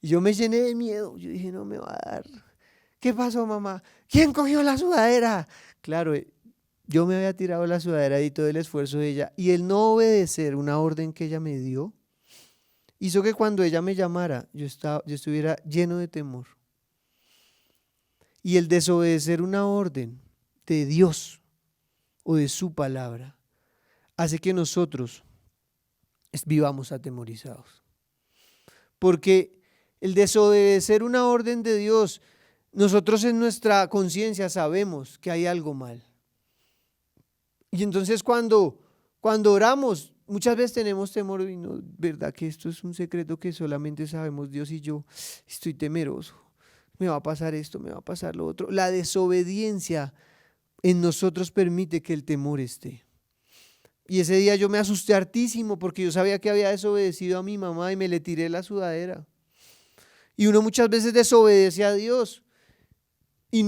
Y yo me llené de miedo. Yo dije, no me va a dar. ¿Qué pasó, mamá? ¿Quién cogió la sudadera? Claro, yo me había tirado la sudadera y todo el esfuerzo de ella. Y el no obedecer una orden que ella me dio, hizo que cuando ella me llamara, yo estuviera lleno de temor. Y el desobedecer una orden de Dios o de su palabra hace que nosotros vivamos atemorizados. Porque el desobedecer una orden de Dios, nosotros en nuestra conciencia sabemos que hay algo mal. Y entonces cuando oramos, muchas veces tenemos temor y no, ¿verdad que esto es un secreto que solamente sabemos Dios y yo? Estoy temeroso, me va a pasar esto, me va a pasar lo otro. La desobediencia en nosotros permite que el temor esté. Y ese día yo me asusté hartísimo porque yo sabía que había desobedecido a mi mamá y me le tiré la sudadera. Y uno muchas veces desobedece a Dios y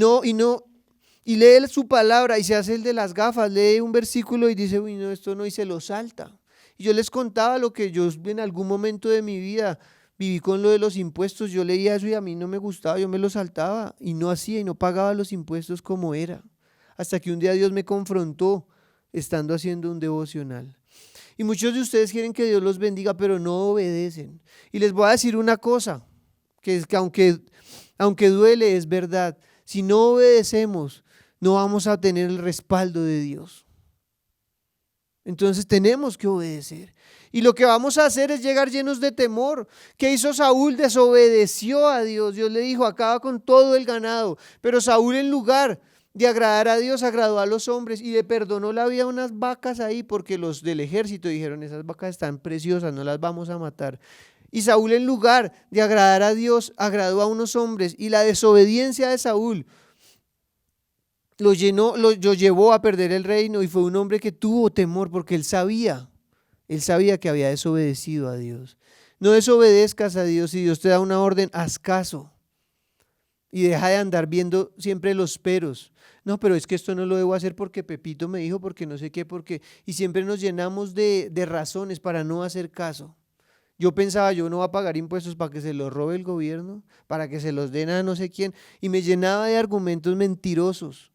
lee su palabra y se hace el de las gafas, lee un versículo y dice, uy, no, esto no, y se lo salta. Y yo les contaba lo que yo en algún momento de mi vida viví con lo de los impuestos. Yo leía eso y a mí no me gustaba, yo me lo saltaba y no hacía y no pagaba los impuestos como era. Hasta que un día Dios me confrontó estando haciendo un devocional. Y muchos de ustedes quieren que Dios los bendiga, pero no obedecen. Y les voy a decir una cosa, que es que aunque duele, es verdad. Si no obedecemos, no vamos a tener el respaldo de Dios. Entonces tenemos que obedecer. Y lo que vamos a hacer es llegar llenos de temor. ¿Qué hizo Saúl? Desobedeció a Dios. Dios le dijo, acaba con todo el ganado. Pero Saúl, en lugar de agradar a Dios, agradó a los hombres y le perdonó la vida a unas vacas ahí, porque los del ejército dijeron, esas vacas están preciosas, no las vamos a matar. Y Saúl, en lugar de agradar a Dios, agradó a unos hombres, y la desobediencia de Saúl lo llevó a perder el reino, y fue un hombre que tuvo temor porque él sabía que había desobedecido a Dios. No desobedezcas a Dios. Si Dios te da una orden, haz caso y deja de andar viendo siempre los peros. No, pero es que esto no lo debo hacer porque Pepito me dijo, porque no sé qué, porque... Y siempre nos llenamos de razones para no hacer caso. Yo pensaba, yo no voy a pagar impuestos para que se los robe el gobierno, para que se los den a no sé quién, y me llenaba de argumentos mentirosos.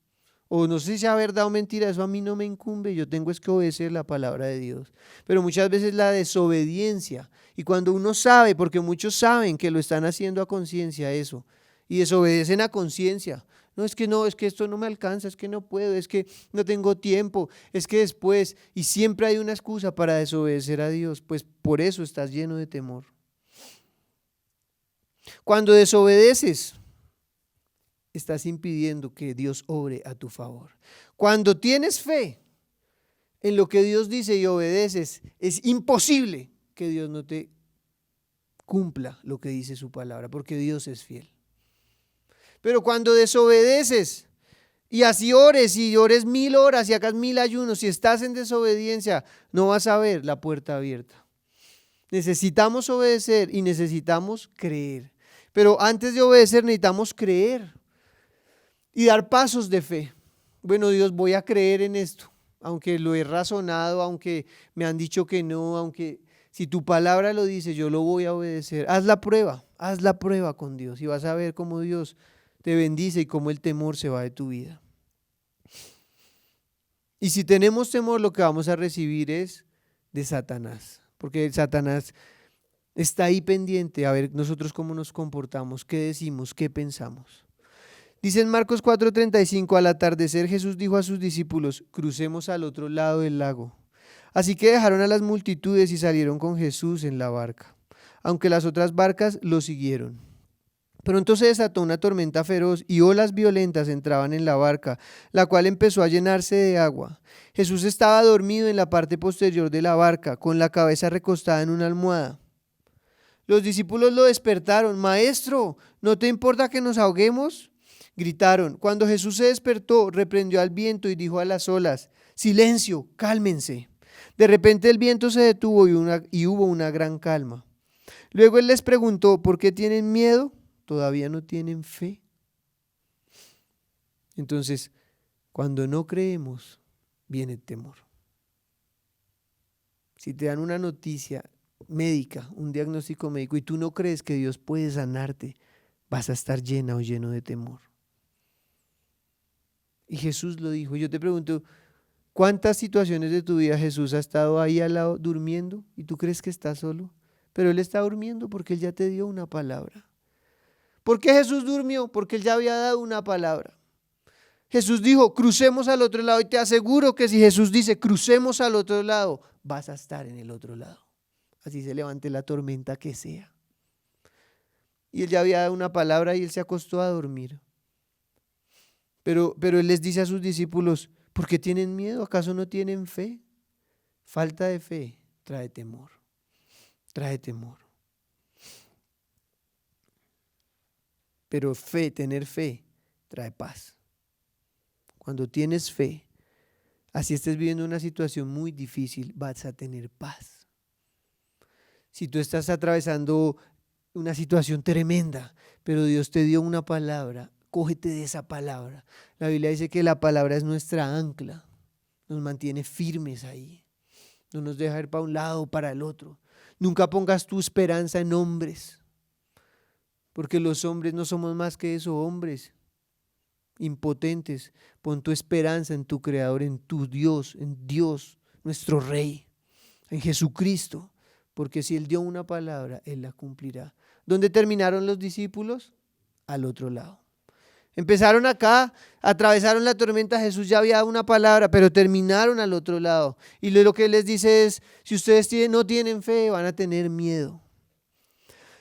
O no sé si sea verdad o mentira, eso a mí no me incumbe, yo tengo es que obedecer la palabra de Dios. Pero muchas veces la desobediencia, y cuando uno sabe, porque muchos saben que lo están haciendo a conciencia eso, y desobedecen a conciencia. No, es que esto no me alcanza, es que no puedo, es que no tengo tiempo, es que después, y siempre hay una excusa para desobedecer a Dios, pues por eso estás lleno de temor. Cuando desobedeces, estás impidiendo que Dios obre a tu favor. Cuando tienes fe en lo que Dios dice y obedeces, es imposible que Dios no te cumpla lo que dice su palabra, porque Dios es fiel. Pero cuando desobedeces y así ores y ores 1000 horas y hagas 1000 ayunos, si estás en desobediencia, no vas a ver la puerta abierta. Necesitamos obedecer y necesitamos creer. Pero antes de obedecer necesitamos creer y dar pasos de fe. Bueno, Dios, voy a creer en esto, aunque lo he razonado, aunque me han dicho que no, aunque si tu palabra lo dice, yo lo voy a obedecer. Haz la prueba con Dios y vas a ver cómo Dios te bendice y cómo el temor se va de tu vida. Y si tenemos temor, lo que vamos a recibir es de Satanás, porque Satanás está ahí pendiente a ver nosotros cómo nos comportamos, qué decimos, qué pensamos. Dice en Marcos 4:35, al atardecer Jesús dijo a sus discípulos, crucemos al otro lado del lago. Así que dejaron a las multitudes y salieron con Jesús en la barca, aunque las otras barcas lo siguieron. Pronto se desató una tormenta feroz y olas violentas entraban en la barca, la cual empezó a llenarse de agua. Jesús estaba dormido en la parte posterior de la barca, con la cabeza recostada en una almohada. Los discípulos lo despertaron. Maestro, ¿no te importa que nos ahoguemos?, gritaron. Cuando Jesús se despertó, reprendió al viento y dijo a las olas, silencio, cálmense. De repente el viento se detuvo y hubo una gran calma. Luego él les preguntó, ¿por qué tienen miedo? ¿Todavía no tienen fe? Entonces, cuando no creemos, viene el temor. Si te dan una noticia médica, un diagnóstico médico, y tú no crees que Dios puede sanarte, vas a estar llena o lleno de temor. Y Jesús lo dijo. Yo te pregunto, ¿cuántas situaciones de tu vida Jesús ha estado ahí al lado durmiendo y tú crees que está solo? Pero Él está durmiendo porque Él ya te dio una palabra. ¿Por qué Jesús durmió? Porque Él ya había dado una palabra. Jesús dijo, crucemos al otro lado, y te aseguro que si Jesús dice, crucemos al otro lado, vas a estar en el otro lado. así se levante la tormenta que sea. Y él ya había dado una palabra y él se acostó a dormir. Pero él les dice a sus discípulos, ¿por qué tienen miedo? ¿Acaso no tienen fe? Falta de fe trae temor, trae temor. Pero tener fe, trae paz. Cuando tienes fe, así estés viviendo una situación muy difícil, vas a tener paz. Si tú estás atravesando una situación tremenda, pero Dios te dio una palabra, cógete de esa palabra. La Biblia dice que la palabra es nuestra ancla, nos mantiene firmes ahí, no nos deja ir para un lado o para el otro. Nunca pongas tu esperanza en hombres, porque los hombres no somos más que eso, hombres impotentes. Pon tu esperanza en tu Creador, en tu Dios, en Dios, nuestro Rey, en Jesucristo, porque si Él dio una palabra, Él la cumplirá. ¿Dónde terminaron los discípulos? Al otro lado. Empezaron acá, atravesaron la tormenta, Jesús ya había dado una palabra, pero terminaron al otro lado. Y lo que les dice es, si ustedes no tienen fe, van a tener miedo.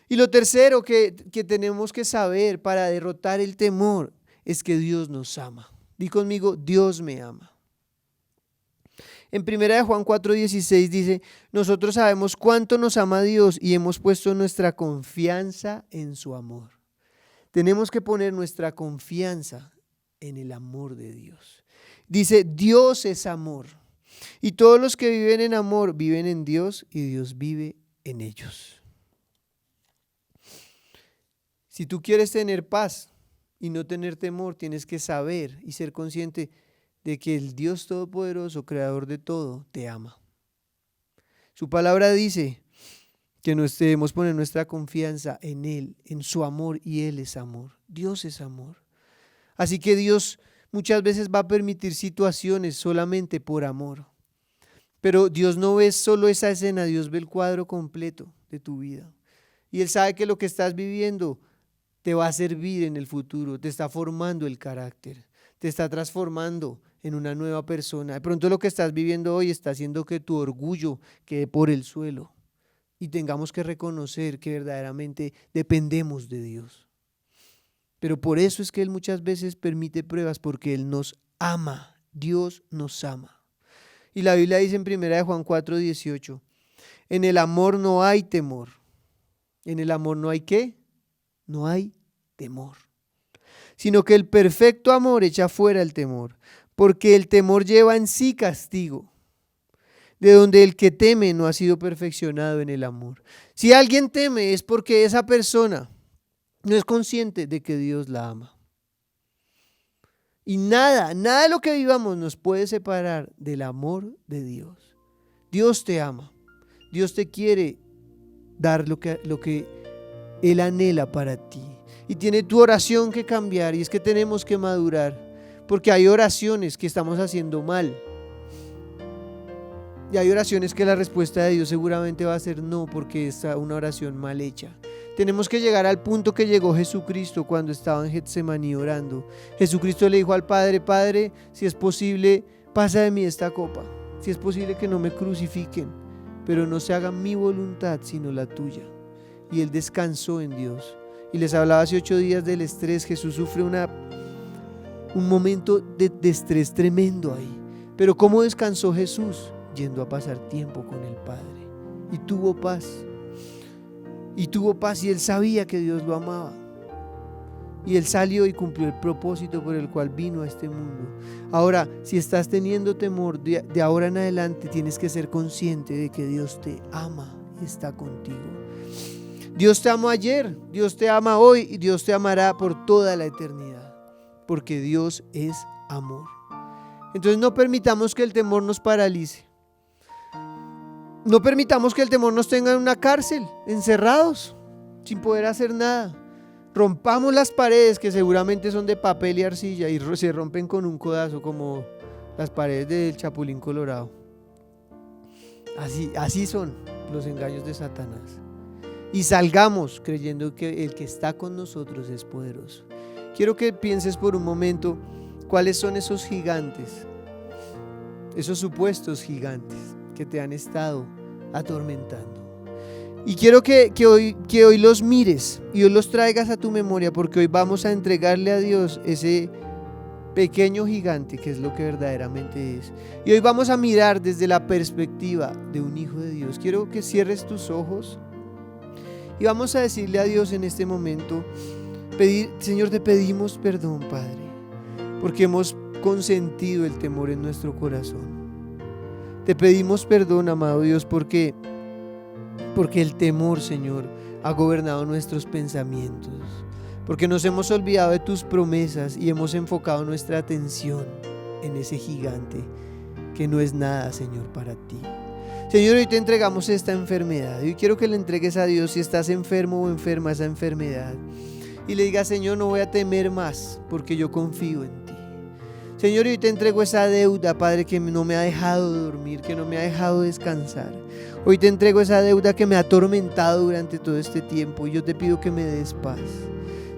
Y lo tercero que tenemos que saber para derrotar el temor es que Dios nos ama. Di conmigo, Dios me ama. En 1 Juan 4:16 dice, nosotros sabemos cuánto nos ama Dios y hemos puesto nuestra confianza en su amor. Tenemos que poner nuestra confianza en el amor de Dios. Dice, Dios es amor. Y todos los que viven en amor viven en Dios y Dios vive en ellos. Si tú quieres tener paz y no tener temor, tienes que saber y ser consciente de que el Dios Todopoderoso, Creador de todo, te ama. Su palabra dice que debemos poner nuestra confianza en Él, en su amor, y Él es amor. Dios es amor. Así que Dios muchas veces va a permitir situaciones solamente por amor. Pero Dios no ve solo esa escena, Dios ve el cuadro completo de tu vida. Y Él sabe que lo que estás viviendo te va a servir en el futuro, te está formando el carácter, te está transformando en una nueva persona. De pronto lo que estás viviendo hoy está haciendo que tu orgullo quede por el suelo y tengamos que reconocer que verdaderamente dependemos de Dios. Pero por eso es que Él muchas veces permite pruebas, porque Él nos ama, Dios nos ama. Y la Biblia dice en 1 Juan 4:18, en el amor no hay temor. ¿En el amor no hay qué? No hay temor. Sino que el perfecto amor echa fuera el temor, porque el temor lleva en sí castigo, de donde el que teme no ha sido perfeccionado en el amor. Si alguien teme es porque esa persona no es consciente de que Dios la ama. Y nada de lo que vivamos nos puede separar del amor de Dios. Dios te ama. Dios te quiere dar lo que Él anhela para ti. Y tiene tu oración que cambiar, y es que tenemos que madurar, porque hay oraciones que estamos haciendo mal. Y hay oraciones que la respuesta de Dios seguramente va a ser no, porque es una oración mal hecha. Tenemos que llegar al punto que llegó Jesucristo cuando estaba en Getsemaní orando. Jesucristo le dijo al Padre, Padre, si es posible, pasa de mí esta copa. Si es posible que no me crucifiquen, pero no se haga mi voluntad sino la tuya. Y Él descansó en Dios. Y les hablaba hace 8 días del estrés. Jesús sufre un momento de estrés tremendo ahí. Pero ¿cómo descansó Jesús? Yendo a pasar tiempo con el Padre. Y tuvo paz. Y tuvo paz, y Él sabía que Dios lo amaba. Y Él salió y cumplió el propósito por el cual vino a este mundo. Ahora, si estás teniendo temor, de ahora en adelante tienes que ser consciente de que Dios te ama y está contigo. Dios te amó ayer, Dios te ama hoy y Dios te amará por toda la eternidad, porque Dios es amor. Entonces no permitamos que el temor nos paralice. No permitamos que el temor nos tenga en una cárcel, encerrados, sin poder hacer nada. Rompamos las paredes, que seguramente son de papel y arcilla, y se rompen con un codazo, como las paredes del Chapulín Colorado. Así son los engaños de Satanás. Y salgamos creyendo que el que está con nosotros es poderoso. Quiero que pienses por un momento cuáles son esos gigantes, esos supuestos gigantes que te han estado atormentando. Y quiero que hoy los mires y hoy los traigas a tu memoria, porque hoy vamos a entregarle a Dios ese pequeño gigante que es lo que verdaderamente es. Y hoy vamos a mirar desde la perspectiva de un hijo de Dios. Quiero que cierres tus ojos y vamos a decirle a Dios en este momento, Señor, te pedimos perdón, Padre, porque hemos consentido el temor en nuestro corazón. Te pedimos perdón, amado Dios, porque el temor, Señor, ha gobernado nuestros pensamientos, porque nos hemos olvidado de tus promesas y hemos enfocado nuestra atención en ese gigante que no es nada, Señor, para ti. Señor, hoy te entregamos esta enfermedad. Hoy quiero que le entregues a Dios si estás enfermo o enferma esa enfermedad y le digas, Señor, no voy a temer más porque yo confío en ti. Señor, hoy te entrego esa deuda, Padre, que no me ha dejado dormir, que no me ha dejado descansar. Hoy te entrego esa deuda que me ha atormentado durante todo este tiempo y yo te pido que me des paz.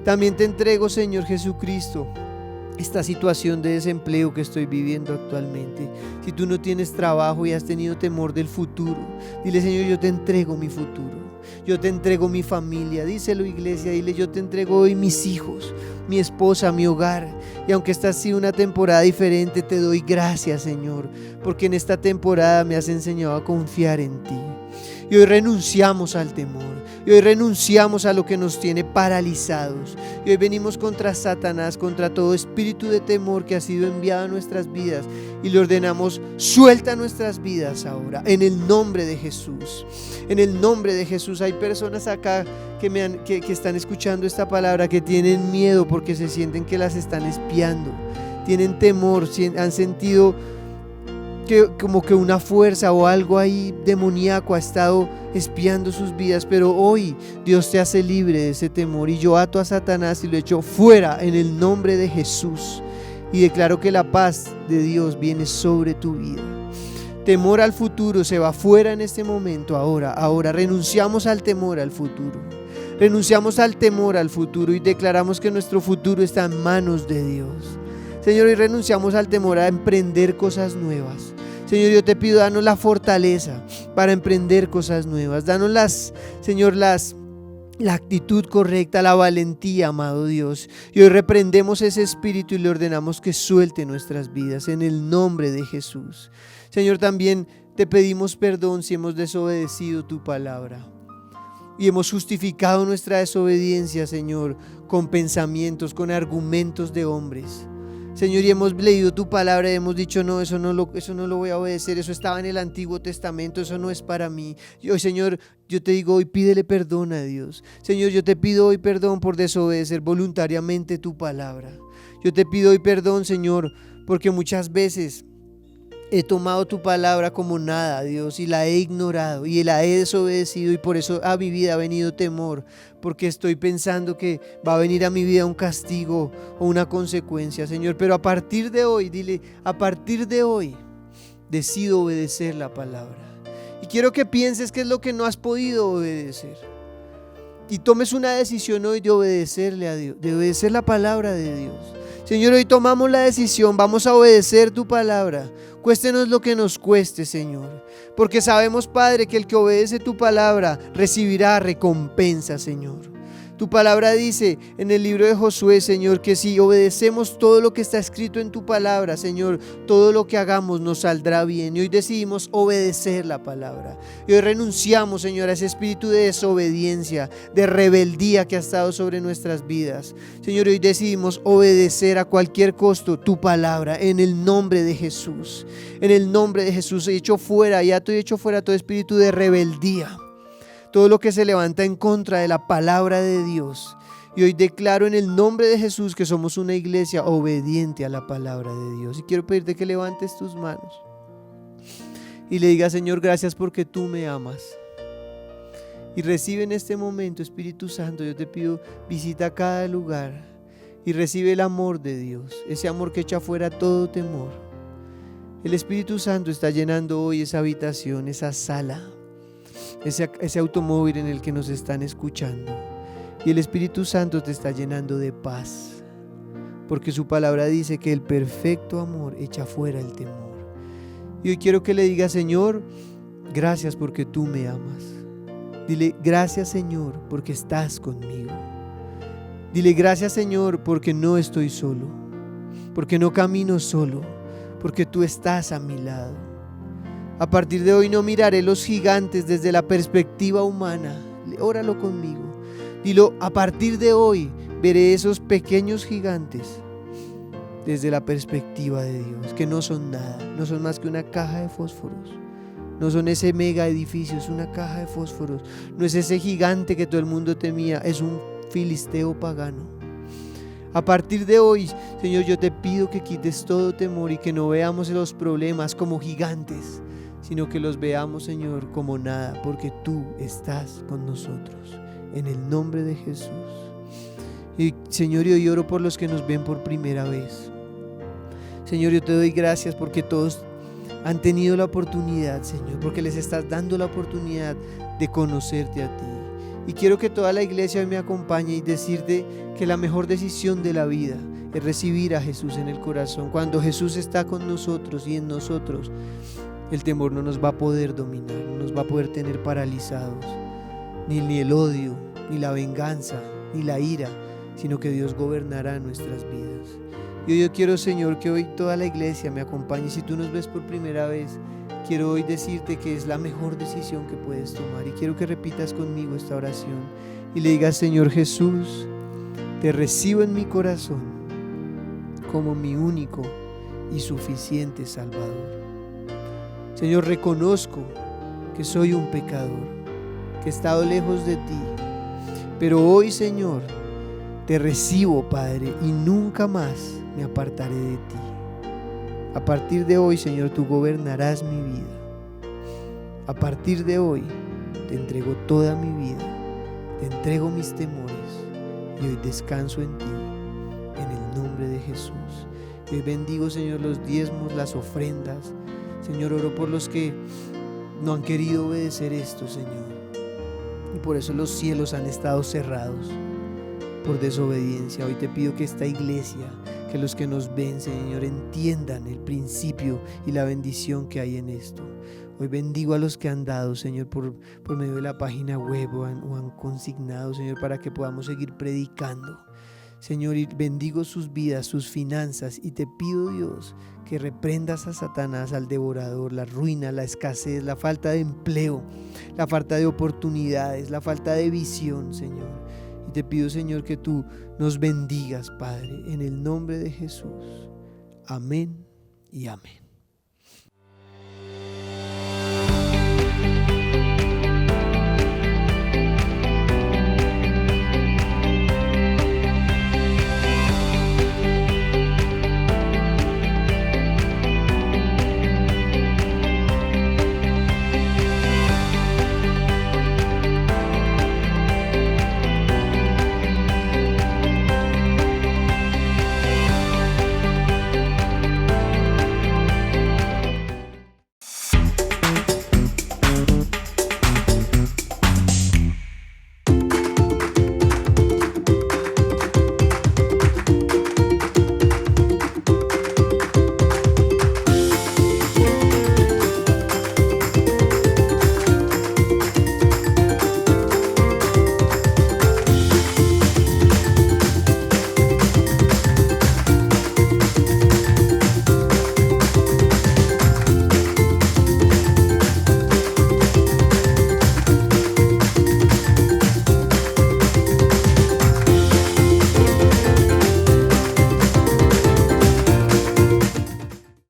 También te entrego, Señor Jesucristo, esta situación de desempleo que estoy viviendo actualmente. Si tú no tienes trabajo y has tenido temor del futuro, dile, Señor, yo te entrego mi futuro. Yo te entrego mi familia, díselo, iglesia, dile, yo te entrego hoy mis hijos, mi esposa, mi hogar. Y aunque esta ha sido una temporada diferente, te doy gracias, Señor, porque en esta temporada me has enseñado a confiar en ti. Y hoy renunciamos al temor, y hoy renunciamos a lo que nos tiene paralizados. Y hoy venimos contra Satanás, contra todo espíritu de temor que ha sido enviado a nuestras vidas, y le ordenamos, suelta nuestras vidas ahora, en el nombre de Jesús. En el nombre de Jesús. Hay personas acá que están escuchando esta palabra, que tienen miedo porque se sienten que las están espiando, tienen temor, han sentido como que una fuerza o algo ahí demoníaco ha estado espiando sus vidas, pero hoy Dios te hace libre de ese temor, y yo ato a Satanás y lo echo fuera en el nombre de Jesús, y declaro que la paz de Dios viene sobre tu vida. Temor al futuro se va fuera en este momento. Ahora renunciamos al temor al futuro, renunciamos al temor al futuro y declaramos que nuestro futuro está en manos de Dios. Señor, y renunciamos al temor a emprender cosas nuevas. Señor, yo te pido, danos la fortaleza para emprender cosas nuevas. Danos Señor, la actitud correcta, la valentía, amado Dios. Y hoy reprendemos ese espíritu y le ordenamos que suelte nuestras vidas en el nombre de Jesús. Señor, también te pedimos perdón si hemos desobedecido tu palabra y hemos justificado nuestra desobediencia, Señor, con pensamientos, con argumentos de hombres. Señor, y hemos leído tu palabra y hemos dicho, no, eso no lo voy a obedecer, eso estaba en el Antiguo Testamento, eso no es para mí. Y hoy, Señor, yo te digo, hoy pídele perdón a Dios. Señor, yo te pido hoy perdón por desobedecer voluntariamente tu palabra. Yo te pido hoy perdón, Señor, porque muchas veces he tomado tu palabra como nada, Dios, y la he ignorado y la he desobedecido, y por eso a mi vida ha venido temor, porque estoy pensando que va a venir a mi vida un castigo o una consecuencia, Señor. Pero a partir de hoy, dile, a partir de hoy decido obedecer la palabra. Y quiero que pienses qué es lo que no has podido obedecer y tomes una decisión hoy de obedecerle a Dios, de obedecer la palabra de Dios. Señor, hoy tomamos la decisión, vamos a obedecer tu palabra, cuéstenos lo que nos cueste, Señor, porque sabemos, Padre, que el que obedece tu palabra recibirá recompensa, Señor. Tu palabra dice en el libro de Josué, Señor, que si obedecemos todo lo que está escrito en tu palabra, Señor, todo lo que hagamos nos saldrá bien. Y hoy decidimos obedecer la palabra. Y hoy renunciamos, Señor, a ese espíritu de desobediencia, de rebeldía que ha estado sobre nuestras vidas. Señor, hoy decidimos obedecer a cualquier costo tu palabra en el nombre de Jesús. En el nombre de Jesús, hecho fuera todo espíritu de rebeldía, todo lo que se levanta en contra de la palabra de Dios. Y hoy declaro en el nombre de Jesús que somos una iglesia obediente a la palabra de Dios. Y quiero pedirte que levantes tus manos y le digas, Señor, gracias porque tú me amas. Y recibe en este momento, Espíritu Santo, yo te pido, visita cada lugar y recibe el amor de Dios, ese amor que echa fuera todo temor. El Espíritu Santo está llenando hoy esa habitación, esa sala, ese automóvil en el que nos están escuchando, y el Espíritu Santo te está llenando de paz, porque su palabra dice que el perfecto amor echa fuera el temor. Y hoy quiero que le digas, Señor, gracias porque tú me amas, Dile gracias, Señor, porque estás conmigo. Dile gracias, Señor, porque no estoy solo, porque no camino solo, porque tú estás a mi lado. A partir de hoy no miraré los gigantes desde la perspectiva humana. Óralo conmigo. Dilo, a partir de hoy veré esos pequeños gigantes desde la perspectiva de Dios, que no son nada, no son más que una caja de fósforos. No son ese mega edificio, es una caja de fósforos. No es ese gigante que todo el mundo temía, es un filisteo pagano. A partir de hoy, Señor, yo te pido que quites todo temor y que no veamos los problemas como gigantes, sino que los veamos, Señor, como nada, porque tú estás con nosotros. En el nombre de Jesús. Y Señor, yo oro por los que nos ven por primera vez. Señor, yo te doy gracias porque todos han tenido la oportunidad, Señor, porque les estás dando la oportunidad de conocerte a ti. Y quiero que toda la iglesia hoy me acompañe y decirte que la mejor decisión de la vida es recibir a Jesús en el corazón. Cuando Jesús está con nosotros y en nosotros, el temor no nos va a poder dominar, no nos va a poder tener paralizados, ni el odio, ni la venganza, ni la ira, sino que Dios gobernará nuestras vidas. Y yo quiero, Señor, que hoy toda la iglesia me acompañe. Si tú nos ves por primera vez, quiero hoy decirte que es la mejor decisión que puedes tomar. Y quiero que repitas conmigo esta oración y le digas: Señor Jesús, te recibo en mi corazón como mi único y suficiente Salvador. Señor, reconozco que soy un pecador, que he estado lejos de ti, pero hoy, Señor, te recibo, Padre, y nunca más me apartaré de ti. A partir de hoy, Señor, tú gobernarás mi vida. A partir de hoy, te entrego toda mi vida, te entrego mis temores y hoy descanso en ti, en el nombre de Jesús. Y hoy bendigo, Señor, los diezmos, las ofrendas. Señor, oro por los que no han querido obedecer esto, Señor, y por eso los cielos han estado cerrados por desobediencia. Hoy te pido que esta iglesia, que los que nos ven, Señor, entiendan el principio y la bendición que hay en esto. Hoy bendigo a los que han dado, Señor, por medio de la página web o han consignado, Señor, para que podamos seguir predicando. Señor, y bendigo sus vidas, sus finanzas, y te pido, Dios, que reprendas a Satanás, al devorador, la ruina, la escasez, la falta de empleo, la falta de oportunidades, la falta de visión, Señor. Y te pido, Señor, que tú nos bendigas, Padre, en el nombre de Jesús. Amén y amén.